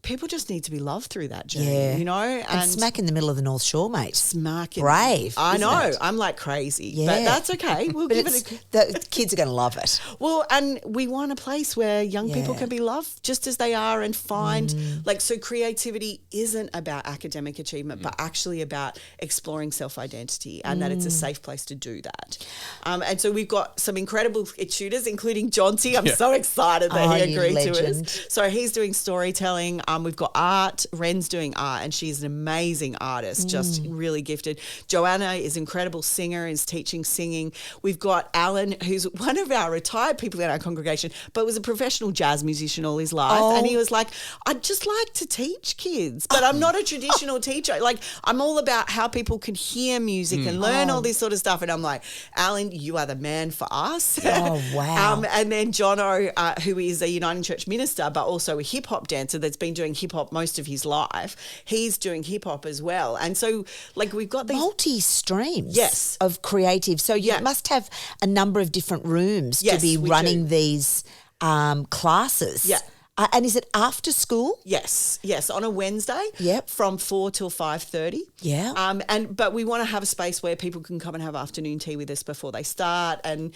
people just need to be loved through that journey, you know? And smack in the middle of the North Shore, mate. Brave. I know. I'm like crazy. But that's okay. We'll give it the kids are going to love it. Well, and we want a place where young people can be loved just as they are and find, so creativity isn't about academic achievement, but actually about exploring self-identity, and that it's a safe place to do that. And so we've got some incredible tutors, including Jonty. I'm so excited that he agreed to us. So he's doing storytelling. We've got art. Ren's doing art, and she's an amazing artist, just really gifted. Joanna is an incredible singer, is teaching singing. We've got Alan, who's one of our retired people in our congregation, but was a professional jazz musician all his life. And he was like, I'd just like to teach kids, but I'm not a traditional teacher. Like, I'm all about how people can hear music and learn all this sort of stuff. And I'm like, Alan, you are the man for us. Oh, wow. And then Jono, who is a Uniting Church minister, but also a hip-hop dancer that's been doing hip-hop most of his life. He's doing hip-hop as well. And so, like, we've got these multi-streams of creative. So you must have a number of different rooms to be running these classes. Yeah. And is it after school? Yes, on a Wednesday. Yep. From 4 till 5:30. Yeah. But we want to have a space where people can come and have afternoon tea with us before they start, and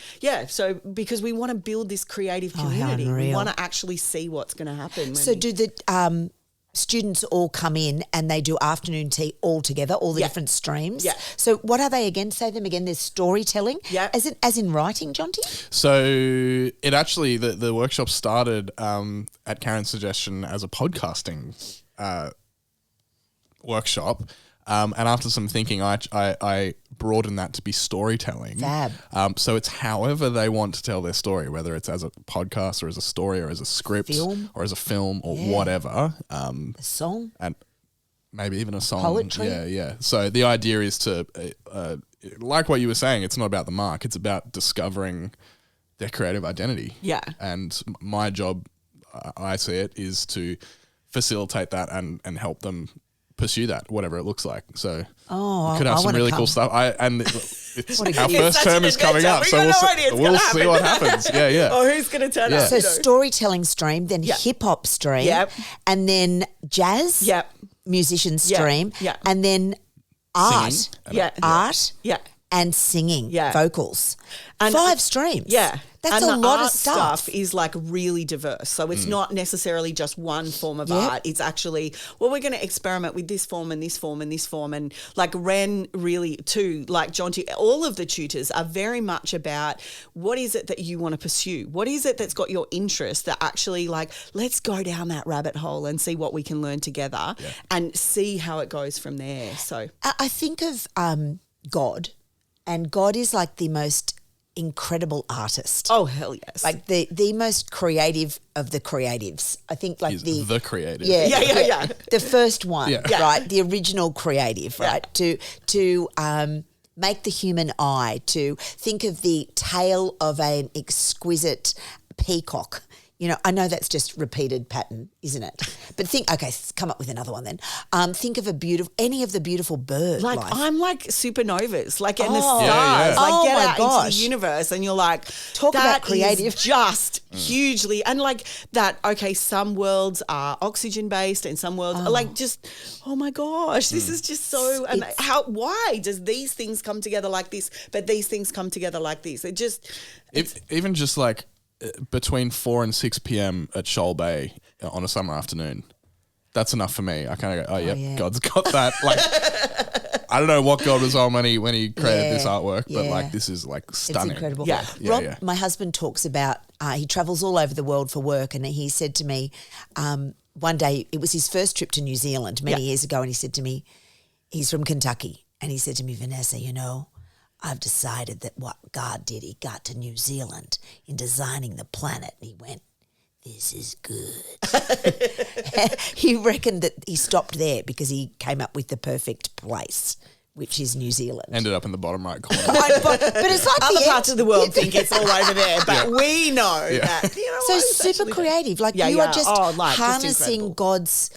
so because we want to build this creative community, we want to actually see what's going to happen. students all come in and they do afternoon tea all together, all the different streams. Yeah. So what are they again? Say them again. There's storytelling. Yeah. As in writing, Jonty? So it actually, the workshop started at Karen's suggestion as a podcasting workshop. And after some thinking, I broadened that to be storytelling. Fab. So it's however they want to tell their story, whether it's as a podcast or as a story or as a script or as a film or whatever. A song. And maybe even a song. Poetry. Yeah. So the idea is to, like what you were saying, it's not about the mark. It's about discovering their creative identity. Yeah. And my job, I see it, is to facilitate that and help them pursue that, whatever it looks like. So we could have some really cool stuff. It's our first term is coming up, so we'll see what happens. Yeah. Or who's going to turn up? So storytelling stream, then hip hop stream, and then jazz musician stream, and then art, Singing. art, Yeah. and singing, vocals. And 5 streams. Yeah. That's and a the lot art of stuff. is like really diverse. So it's not necessarily just one form of art. It's actually, well, we're going to experiment with this form and this form and this form. And like Ren really too, like Jonty, all of the tutors are very much about what is it that you want to pursue? What is it that's got your interest that actually like, let's go down that rabbit hole and see what we can learn together and see how it goes from there. So I think of God, and God is like the most incredible artist. oh, hell yes. Like the most creative of the creatives. I think like He's the creative. Yeah. The first one, Yeah. right? The original creative, right? To make the human eye, to think of the tail of an exquisite peacock. You know, I know that's just repeated pattern, isn't it? But come up with another one then. Think of any of the beautiful bird like life. I'm like supernovas, like in the Oh. stars, Yeah. like Oh get my out into gosh. the universe, and you're like, Talk about that creative. is just hugely, and like that. Okay, some worlds are oxygen based, and some worlds are like just, oh my gosh, this is just so. And why does these things come together like this, but these things come together like this? It just, Even just like between 4 and 6 p.m. at Shoal Bay on a summer afternoon, that's enough for me. I kind of go, yeah. God's got that. Like, I don't know what God was on when he created this artwork, but like this is like stunning. It's incredible. Yeah. Rob, my husband, talks about, he travels all over the world for work, and he said to me one day, it was his first trip to New Zealand many years ago, and he said to me, he's from Kentucky, and he said to me, Vanessa, you know, I've decided that what God did, he got to New Zealand in designing the planet, and he went, this is good. He reckoned that he stopped there because he came up with the perfect place, which is New Zealand. Ended up in the bottom right corner. but it's like other the parts of the world think it's all over there, but we know that. You know so what, it's super actually- creative. Like you are just harnessing incredible. God's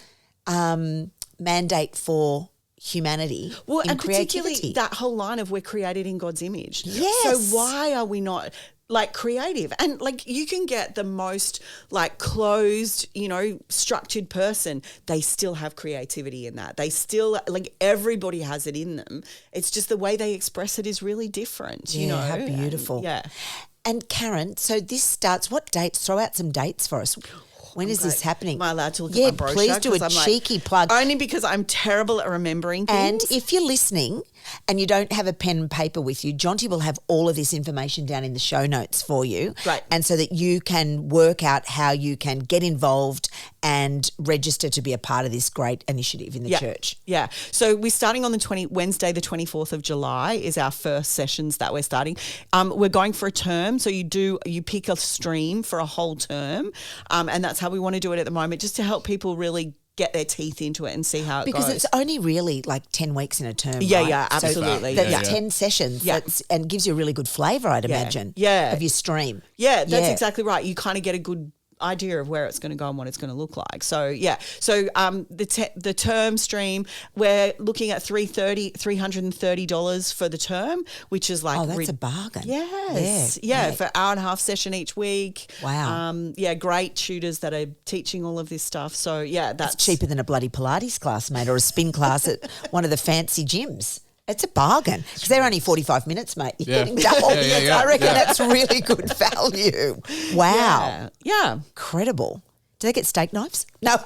mandate for humanity. Well, in and creativity. particularly that whole line of we're created in God's image. Yes. So why are we not like creative? And like you can get the most like closed, you know, structured person. They still have creativity in that. They still like everybody has it in them. It's just the way they express it is really different. You know, how beautiful. And, And Karen, so this starts, what dates? Throw out some dates for us. When is this happening? Am I allowed to look Yeah, at my brochure? please do a 'Cause I'm like- cheeky plug. Only because I'm terrible at remembering And things. if you're listening and you don't have a pen and paper with you, Jonty will have all of this information down in the show notes for you. Right. And so that you can work out how you can get involved and register to be a part of this great initiative in the church. Yeah. So we're starting on Wednesday, the 24th of July is our first sessions that we're starting. We're going for a term. So you pick a stream for a whole term. And that's how we want to do it at the moment, just to help people really get their teeth into it and see how it goes. Because it's only really like 10 weeks in a term, Yeah, right? yeah, absolutely. So that's Yeah. 10 sessions. Yeah. And gives you a really good flavour, I'd imagine, Yeah. of your stream. Yeah, that's Yeah. exactly right. You kind of get a good idea of where it's going to go and what it's going to look like. So yeah, so the term stream, we're looking at $330 for the term, which is like Oh, that's a bargain. Yes, yeah, for hour and a half session each week. Wow. Great tutors that are teaching all of this stuff. So yeah, that's It's cheaper than a bloody Pilates class, mate, or a spin class at one of the fancy gyms. It's a bargain because they're only 45 minutes, mate. You're Yeah. getting double. Yeah. I reckon Yeah. that's really good value. Wow. Yeah. Incredible. Do they get steak knives? No.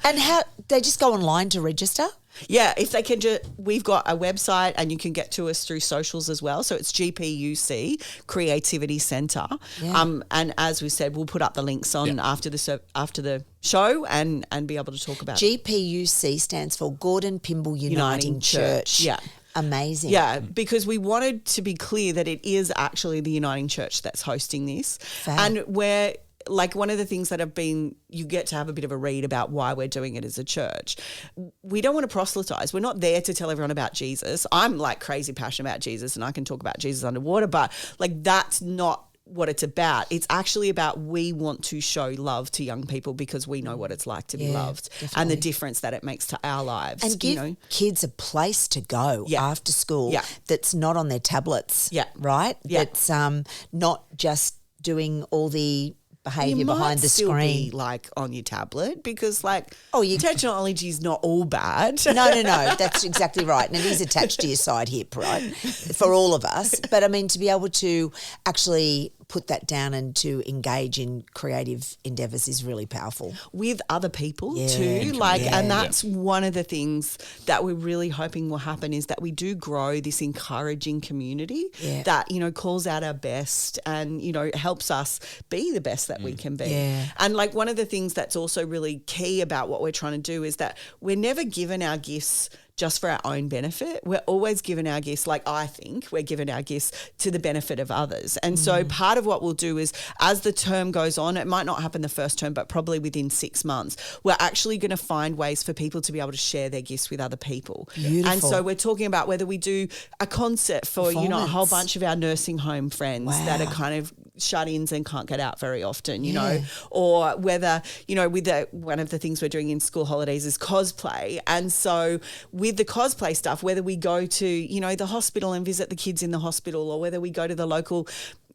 And how they just go online to register? Yeah, if they can we've got a website and you can get to us through socials as well. So it's GPUC, Creativity Centre. Yeah. And as we said, we'll put up the links on after the show and be able to talk about it. GPUC stands for Gordon Pymble Uniting Church. Yeah. Amazing. Yeah, because we wanted to be clear that it is actually the Uniting Church that's hosting this. Fab. And we're like one of the things that you get to have a bit of a read about why we're doing it as a church. We don't want to proselytize. We're not there to tell everyone about Jesus. I'm like crazy passionate about Jesus and I can talk about Jesus underwater, but like that's not what it's about. It's actually about we want to show love to young people because we know what it's like to be loved and the difference that it makes to our lives. And give kids a place to go after school that's not on their tablets, right? Yeah. That's not just doing all the behaviour behind the still screen. Be like on your tablet because like your technology is not all bad. No, that's exactly right. And it is attached to your side hip, right, for all of us. But I mean, to be able to actually put that down and to engage in creative endeavours is really powerful. With other people too. And that's one of the things that we're really hoping will happen is that we do grow this encouraging community that, you know, calls out our best and, you know, helps us be the best that we can be. Yeah. And like one of the things that's also really key about what we're trying to do is that we're never given our gifts just for our own benefit. We're always given our gifts, like I think we're given our gifts to the benefit of others. And so part of what we'll do is as the term goes on, it might not happen the first term, but probably within 6 months, we're actually going to find ways for people to be able to share their gifts with other people. Beautiful. And so we're talking about whether we do a concert for, you know, a whole bunch of our nursing home friends that are kind of shut-ins and can't get out very often, you know, or whether, you know, with one of the things we're doing in school holidays is cosplay. And so with the cosplay stuff, whether we go to, you know, the hospital and visit the kids in the hospital or whether we go to the local,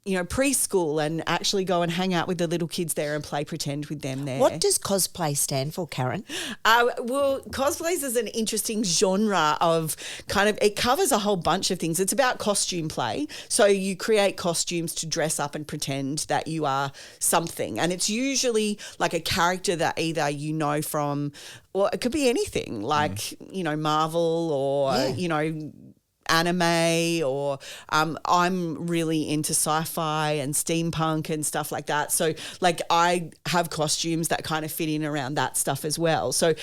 you know, preschool and actually go and hang out with the little kids there and play pretend with them there. What does cosplay stand for, Karen? Well, cosplays is an interesting genre of kind of, it covers a whole bunch of things. It's about costume play. So you create costumes to dress up and pretend that you are something. And it's usually like a character that either you know from, or it could be anything like, you know, Marvel or, you know, anime or I'm really into sci-fi and steampunk and stuff like that. So like I have costumes that kind of fit in around that stuff as well. So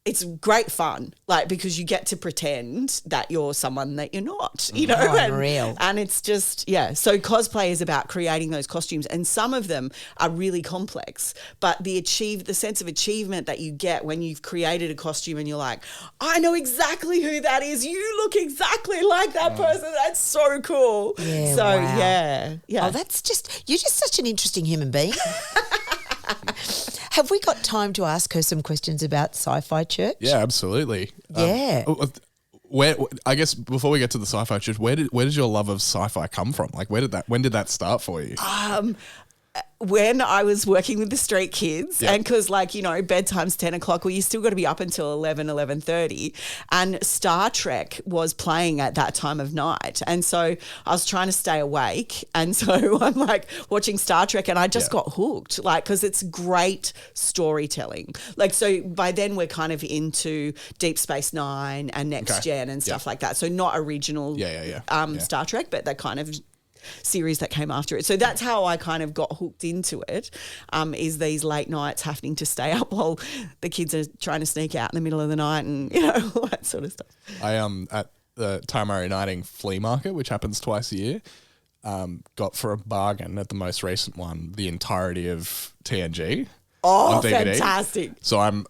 it's great fun, like because you get to pretend that you're someone that you're not, you know. Unreal. And it's just, so cosplay is about creating those costumes and some of them are really complex, but the sense of achievement that you get when you've created a costume and you're like, I know exactly who that is. You look exactly like that person. That's so cool. Yeah, so wow. yeah. Oh, you're just such an interesting human being. Have we got time to ask her some questions about Sci-Fi Church? Yeah, absolutely. Yeah. Where I guess before we get to the Sci-Fi Church, where did your love of sci-fi come from? Like when did that start for you? When I was working with the street kids and because like, you know, bedtime's 10 o'clock, well, you still got to be up until 11:30 and Star Trek was playing at that time of night. And so I was trying to stay awake. And so I'm like watching Star Trek and I just got hooked, like, because it's great storytelling. Like, so by then we're kind of into Deep Space Nine and Next Gen and stuff like that. So not original Star Trek, but that kind of series that came after it. So that's how I kind of got hooked into it, is these late nights having to stay up while the kids are trying to sneak out in the middle of the night and, you know, all that sort of stuff. I at the Tamari Uniting flea market, which happens twice a year, got for a bargain at the most recent one the entirety of TNG. Oh, on DVD. fantastic. So I'm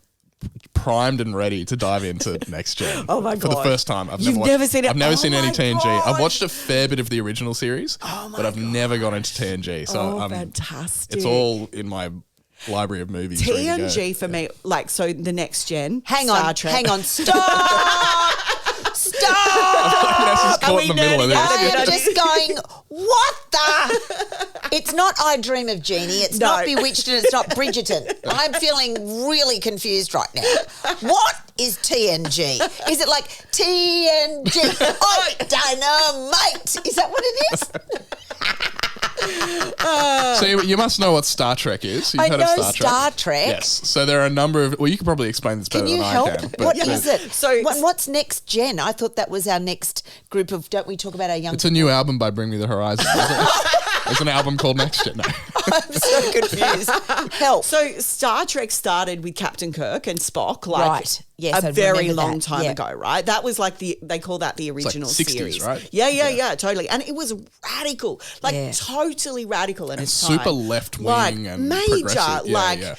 primed and ready to dive into Next Gen. Oh my God. For the first time. I've never seen it? I've never seen any my TNG. God. I've watched a fair bit of the original series, but I've never gone into TNG. So fantastic. It's all in my library of movies. TNG for me, like, so the Next Gen. Star Trek. Stop! Vanessa's caught in the middle of this. I am just going, what the? It's not I Dream of Jeannie. It's not Bewitched and it's not Bridgerton. I'm feeling really confused right now. What is TNG? Is it like TNG? Oh, dynamite. Is that what it is? So you must know what Star Trek is. You've I heard know of Star Trek. Yes. So there are a number of. Well, you could probably explain this better Can you than help? I can. What is it? So- what's next gen? I thought that was our next group of. Don't we talk about our young? It's a new album by Bring Me the Horizon. There's an album called Next Gen. No. I'm so confused. Help. So Star Trek started with Captain Kirk and Spock, like Right. Yes, I a very remember long that. time Yeah. ago, right? That was like they call that the original 60s, series, right? Yeah, totally. And it was radical, like Yeah. totally radical in And its time. super left-wing like and major, progressive. Yeah, like. yeah.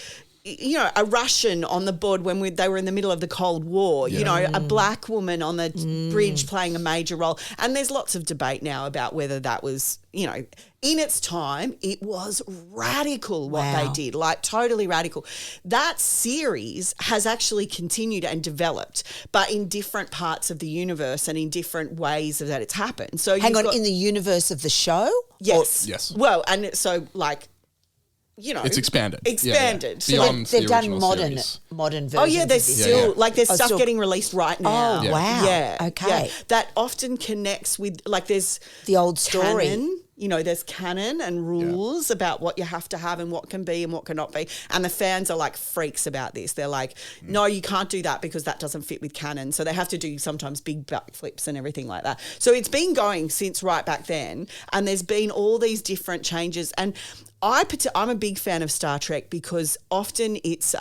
You know, a Russian on the board when they were in the middle of the Cold War, you know, a black woman on the bridge playing a major role. And there's lots of debate now about whether that was, you know, in its time, it was radical what Wow. they did, like totally radical. That series has actually continued and developed, but in different parts of the universe and in different ways that it's happened. So Hang you've on, got- in the universe of the show? yes. Yes. Well, and so like, you know. It's expanded. Expanded. Yeah, yeah. So Beyond They've the done original modern series. versions. Oh yeah, there's of this. still yeah. like there's Oh, stuff still- getting released right now. Oh, wow. Yeah. Okay. Yeah. That often connects with like there's The old story. canon, you know, there's canon and rules about what you have to have and what can be and what cannot be. And the fans are like freaks about this. They're like, no, you can't do that because that doesn't fit with canon. So they have to do sometimes big backflips and everything like that. So it's been going since right back then. And there's been all these different changes. And I'm a big fan of Star Trek because often it's,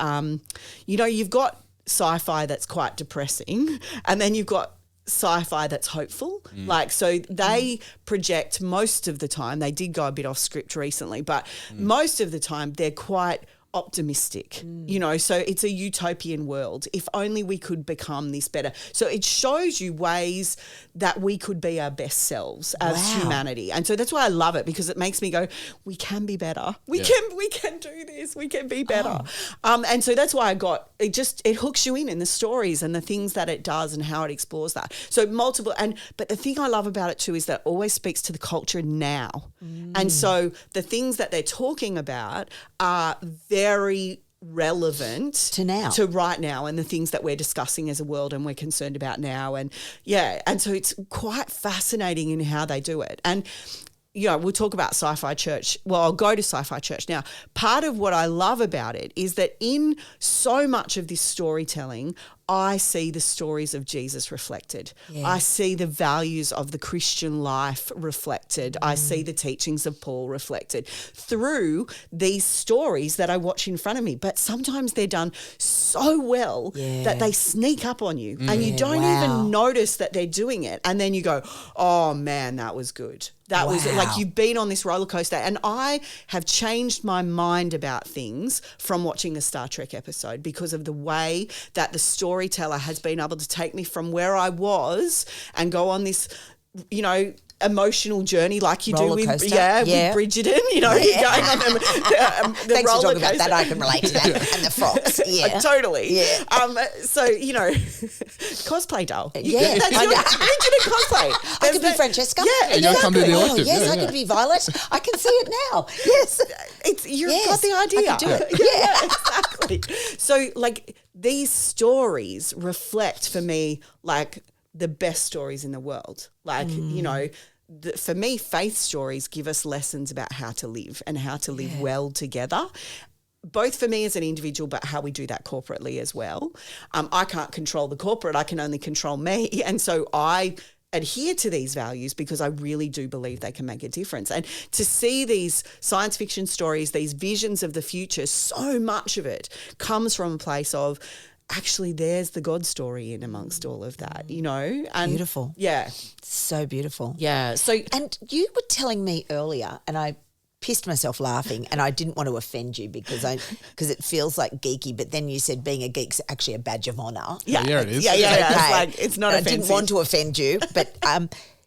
you know, you've got sci-fi that's quite depressing and then you've got sci-fi that's hopeful. Like, so they project most of the time, they did go a bit off script recently, but most of the time they're quite optimistic, you know, so it's a utopian world. If only we could become this better. So it shows you ways that we could be our best selves as Wow. humanity. And so that's why I love it because it makes me go, we can be better. We can do this. We can be better. And so that's why it hooks you in the stories and the things that it does and how it explores that. So but the thing I love about it too is that it always speaks to the culture now. And so the things that they're talking about are very relevant To now. to right now and the things that we're discussing as a world and we're concerned about now. And and so it's quite fascinating in how they do it. And you know, we'll talk about Sci-Fi Church. Well, I'll go to Sci-Fi Church now. Part of what I love about it is that in so much of this storytelling, I see the stories of Jesus reflected. Yeah. I see the values of the Christian life reflected. I see the teachings of Paul reflected through these stories that I watch in front of me. But sometimes they're done so well that they sneak up on you and you don't even notice that they're doing it. And then you go, oh man, that was good. That was like you've been on this roller coaster. And I have changed my mind about things from watching a Star Trek episode because of the way that the storyteller has been able to take me from where I was and go on this, you know, emotional journey like you Roller do with coaster. with Bridgerton, you know, you're going on the Thanks for roller talking about that. I can relate to that. And the frogs. Yeah. Totally. Yeah. So, you know, cosplay doll. Yeah. That's I your know. Bridgerton cosplay. I could be Francesca. Yeah, you gotta come to the Oh, elective. yes, Yeah, I yeah. could be Violet. I can see it now. Yes. You've Yes, got the idea. I can do it. Yeah, exactly. So, like, these stories reflect for me, like, the best stories in the world. Like, you know, for me, faith stories give us lessons about how to live and how to live well together. Both for me as an individual, but how we do that corporately as well. I can't control the corporate. I can only control me. And so I adhere to these values because I really do believe they can make a difference. And to see these science fiction stories, these visions of the future, so much of it comes from a place of actually there's the God story in amongst all of that, you know? And Beautiful. Yeah. So beautiful. Yeah. So And you were telling me earlier, and I pissed myself laughing, and I didn't want to offend you because it feels like geeky. But then you said being a geek's actually a badge of honour. yeah, Yeah, it is. Yeah, yeah, yeah. Okay. It's like, it's not I offensive. didn't want to offend you, but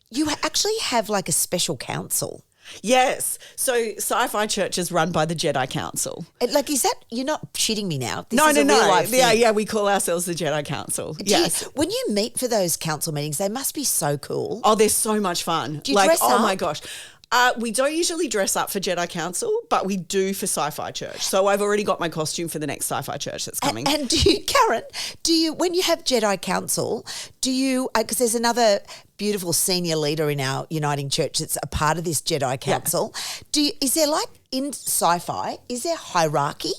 you actually have like a special council. Yes. So Sci-Fi Church is run by the Jedi Council. Like, is that, you're not shitting me now? This No. is a real life Yeah, thing. yeah. We call ourselves the Jedi Council. Do Yes. when you meet for those council meetings, they must be so cool. Oh, they're so much fun. Do you dress oh up? my gosh. We don't usually dress up for Jedi Council, but we do for Sci-Fi Church. So I've already got my costume for the next Sci-Fi Church that's coming. And do you, Karen, when you have Jedi Council, do you, because there's another beautiful senior leader in our Uniting Church that's a part of this Jedi Council, is there like in sci-fi, is there hierarchy?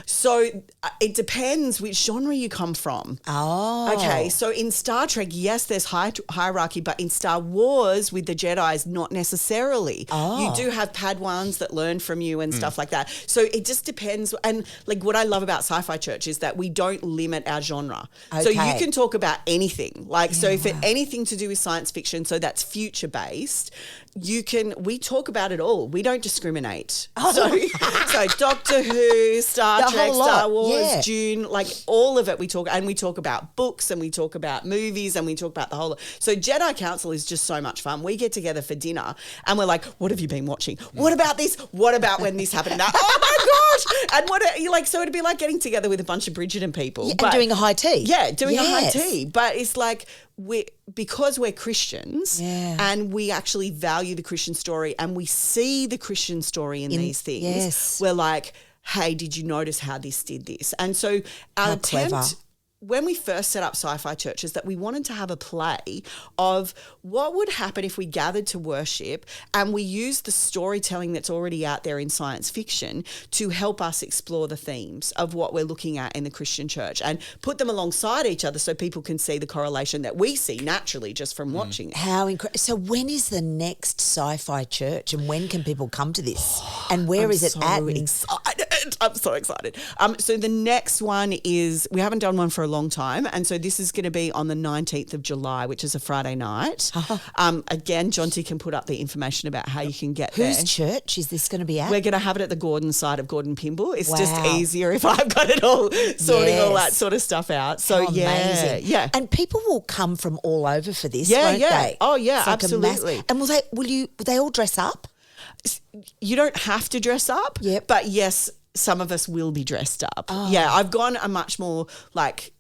So it depends which genre you come from. Oh. Okay, so in Star Trek, yes, there's hierarchy, but in Star Wars with the Jedis, not necessarily. Oh. You do have Padwans that learn from you and stuff like that. So it just depends. And like what I love about Sci-Fi Church is that we don't limit our genre. So you Okay. can talk about anything. Like, so if it's anything to do with science fiction, so that's future-based, we talk about it all. We don't discriminate. So Doctor Who, Star The Trek, whole lot, Star Wars, yeah. Dune, like all of it we talk about books and we talk about movies and we talk about the whole. So Jedi Council is just so much fun. We get together for dinner and we're like, what have you been watching? What about this? What about when this happened? That? Oh my gosh. And what are you like, so it'd be like getting together with a bunch of Bridgerton people. Yeah, and doing a high tea. Yeah, doing a high Yes. tea. But it's like because we're Christians and we actually value the Christian story and we see the Christian story in these things. Yes. We're like, hey, did you notice how this did this? And so our attempt clever. when we first set up Sci-Fi Church is that we wanted to have a play of what would happen if we gathered to worship and we used the storytelling that's already out there in science fiction to help us explore the themes of what we're looking at in the Christian church and put them alongside each other so people can see the correlation that we see naturally just from watching it. How incredible. So when is the next Sci-Fi Church and when can people come to this? And where is it at? Excited. I'm so excited. So the next one is, we haven't done one for a long time, and so this is going to be on the 19th of July, which is a Friday night. Again, Jonty can put up the information about how you can get there. Whose church is this going to be at? We're going to have it at the Gordon side of Gordon Pymble. It's Wow. just easier if I've got it all sorting all that sort of stuff out. So How amazing. yeah. And people will come from all over for this, Yeah, won't yeah. they? Oh, yeah, It's like a absolutely. And will they all dress up? You don't have to dress up, Yep. but yes, some of us will be dressed up. Yeah, I've gone a much more like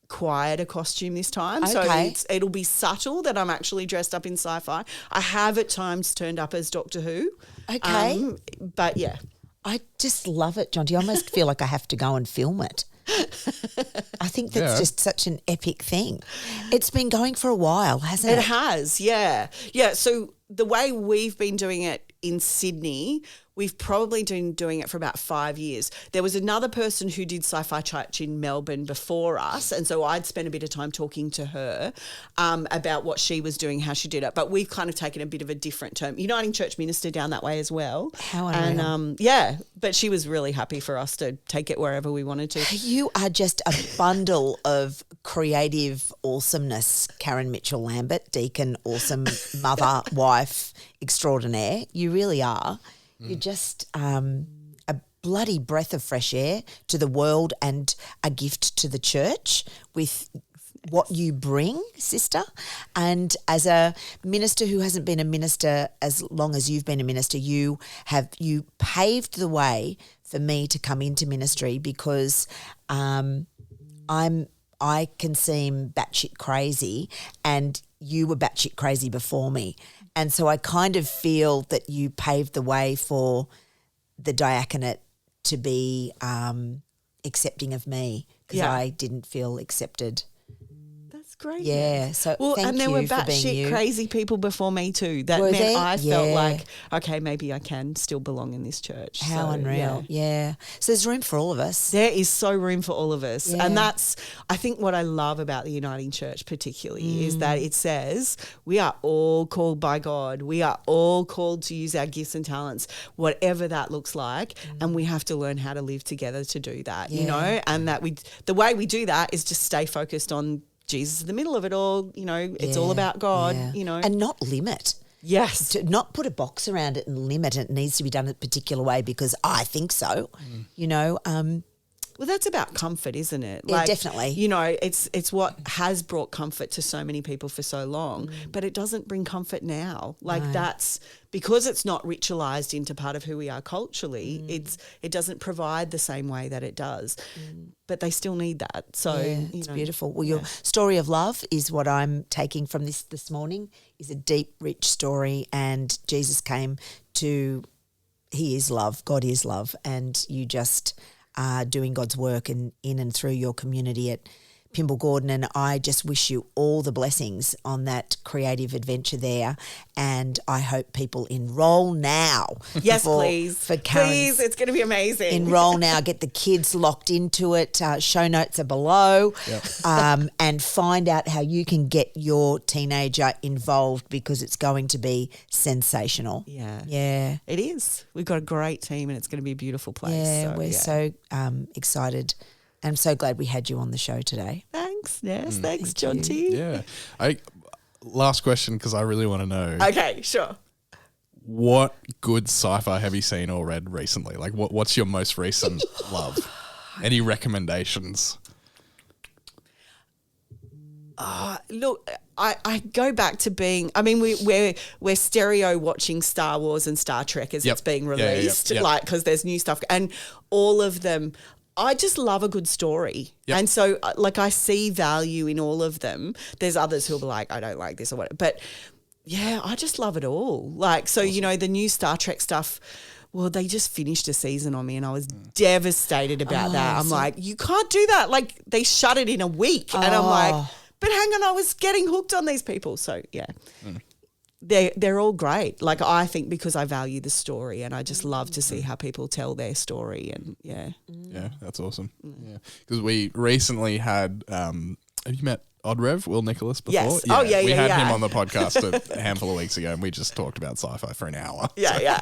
quieter costume this time. Okay. So it'll be subtle that I'm actually dressed up in sci-fi. I have at times turned up as Doctor Who. Okay. But yeah. I just love it, Jonty. I almost feel like I have to go and film it. I think that's just such an epic thing. It's been going for a while, hasn't it? It has, yeah. Yeah, so the way we've been doing it in Sydney, we've probably been doing it for about 5 years. There was another person who did Sci-Fi Church in Melbourne before us, and so I'd spent a bit of time talking to her about what she was doing, how she did it. But we've kind of taken a bit of a different term. Uniting Church minister down that way as well. How unreal. And but she was really happy for us to take it wherever we wanted to. You are just a bundle of creative awesomeness, Karen Mitchell Lambert, deacon, awesome mother, wife, extraordinaire. You really are. You're just a bloody breath of fresh air to the world and a gift to the church with what you bring, sister. And as a minister who hasn't been a minister as long as you've been a minister, you paved the way for me to come into ministry because I can seem batshit crazy and you were batshit crazy before me. And so I kind of feel that you paved the way for the diaconate to be accepting of me because I didn't feel accepted. That's great. Yeah. So thank and there you were for being you. batshit crazy people before me too. That Were meant there? I felt Yeah. like, okay, maybe I can still belong in this church. How So, unreal. Yeah. So there's room for all of us. There is so room for all of us. Yeah. And that's, I think what I love about the Uniting Church particularly is that it says we are all called by God. We are all called to use our gifts and talents, whatever that looks like. And we have to learn how to live together to do that, you know, and that the way we do that is just stay focused on Jesus in the middle of it all. You know, it's all about God, you know. And not limit. Yes. To not put a box around it and limit it. It needs to be done a particular way because I think so. You know, Well, that's about comfort, isn't it? Yeah, definitely. You know, it's what has brought comfort to so many people for so long, but it doesn't bring comfort now. Like that's because it's not ritualized into part of who we are culturally. It doesn't provide the same way that it does, but they still need that. So it's beautiful. Well, your story of love is what I'm taking from this morning. Is a deep, rich story, and Jesus came to. He is love. God is love, and you just are doing God's work in and through your community at Pymble Gordon, and I just wish you all the blessings on that creative adventure there, and I hope people enroll now. Yes, please. For Karen's, please, it's going to be amazing. Enroll now, get the kids locked into it. Show notes are below, and find out how you can get your teenager involved because it's going to be sensational. Yeah. It is. We've got a great team and it's going to be a beautiful place. Yeah, we're so excited. I'm so glad we had you on the show today. Thanks, Ness. Thanks, Jonty. Yeah. Last question, because I really want to know. Okay, sure. What good sci-fi have you seen or read recently? Like, what's your most recent love? Any recommendations? Look, I go back to being. I mean, we're stereo watching Star Wars and Star Trek as it's being released, like because there's new stuff, and all of them. I just love a good story. Yep. And so, like, I see value in all of them. There's others who'll be like, I don't like this or whatever. But, yeah, I just love it all. Like, so, you know, the new Star Trek stuff, well, they just finished a season on me and I was devastated about that. I'm like, you can't do that. Like, they shut it in a week. And I'm like, but hang on, I was getting hooked on these people. So, yeah. They're all great. Like, I think because I value the story and I just love to see how people tell their story and Yeah, that's awesome. Yeah, because we recently had, have you met Odd Rev, Will Nicholas, before? Yes. Yeah. We had him on the podcast a handful of weeks ago and we just talked about sci-fi for an hour. Yeah.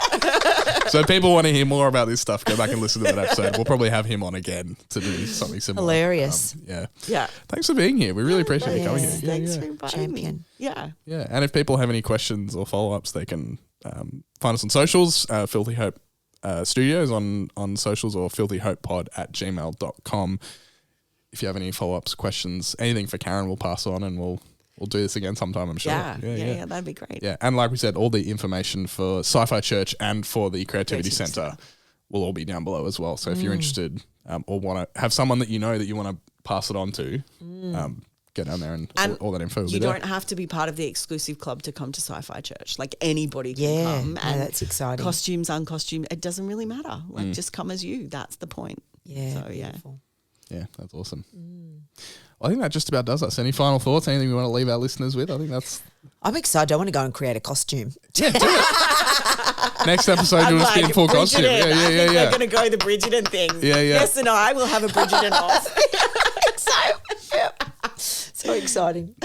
So if people want to hear more about this stuff, go back and listen to that episode. We'll probably have him on again to do something similar. Hilarious. Yeah. Thanks for being here. We really appreciate you coming here. Thanks for inviting me. Yeah. Yeah. And if people have any questions or follow-ups, they can find us on socials, Filthy Hope Studios on socials, or filthyhopepod@gmail.com. If you have any follow-ups, questions, anything for Karen, we'll pass on and we'll do this again sometime, I'm sure. Yeah, that'd be great. Yeah, and like we said, all the information for Sci-Fi Church and for the Creativity Centre will all be down below as well. So if you're interested or want to have someone that you know that you want to pass it on to, get down there and all that info will be there. You don't have to be part of the exclusive club to come to Sci-Fi Church. Like, anybody can come. And that's exciting. Costumes, uncostumed, it doesn't really matter. Like, just come as you. That's the point. Yeah. So, beautiful. Yeah, that's awesome. Well, I think that just about does us. Any final thoughts? Anything we want to leave our listeners with? I think that's... I'm excited. I want to go and create a costume. Yeah, do it. Next episode, you'll just be in full costume. Yeah. We're going to go the Bridgerton thing. Yeah. Yes, and I will have a Bridgerton off. So exciting.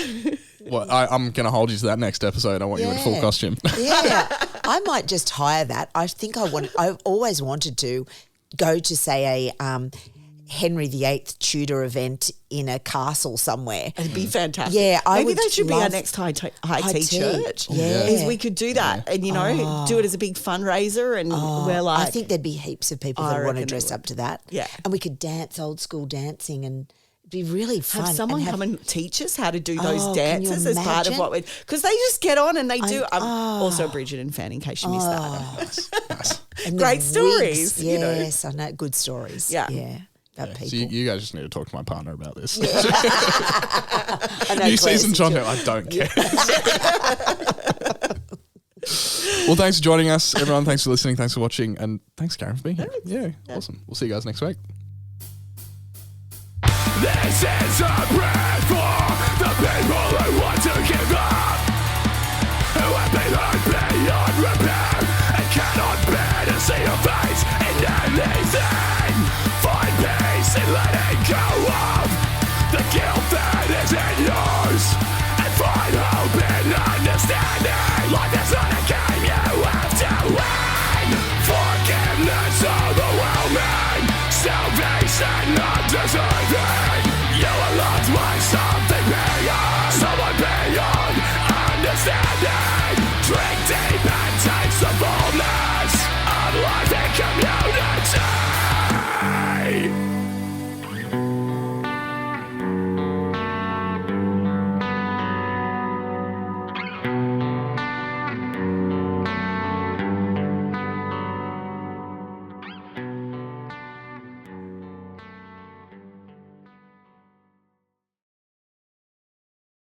Well, I'm going to hold you to that next episode. I want you in full costume. Yeah. I might just hire that. I think I've always wanted to go to, say, a... Henry VIII Tudor event in a castle somewhere. It'd be fantastic. Yeah, maybe that should be our next high tea church. Yeah, is we could do that and do it as a big fundraiser, and we're like, I think there'd be heaps of people that want to dress up to that. Yeah, and we could dance old school dancing and. Be really fun. Have someone come and teach us how to do those dances as part of what we, because they just get on and they do. I'm also a Bridgerton fan, in case you missed that. Nice. Great stories. Yes, I know, good stories. Yeah. So you guys just need to talk to my partner about this. Yeah. New season content, I don't care. Well, thanks for joining us, everyone. Thanks for listening. Thanks for watching. And thanks, Karen, for being here. Yeah, awesome. We'll see you guys next week. This is a prayer for the people who want to give up, who have been hurt beyond repair and cannot bear to see your face in anything. Find peace in letting go of the guilt that is in yours, and find hope in understanding. Life is not a game you have to win. Forgiveness overwhelming, salvation not deserved.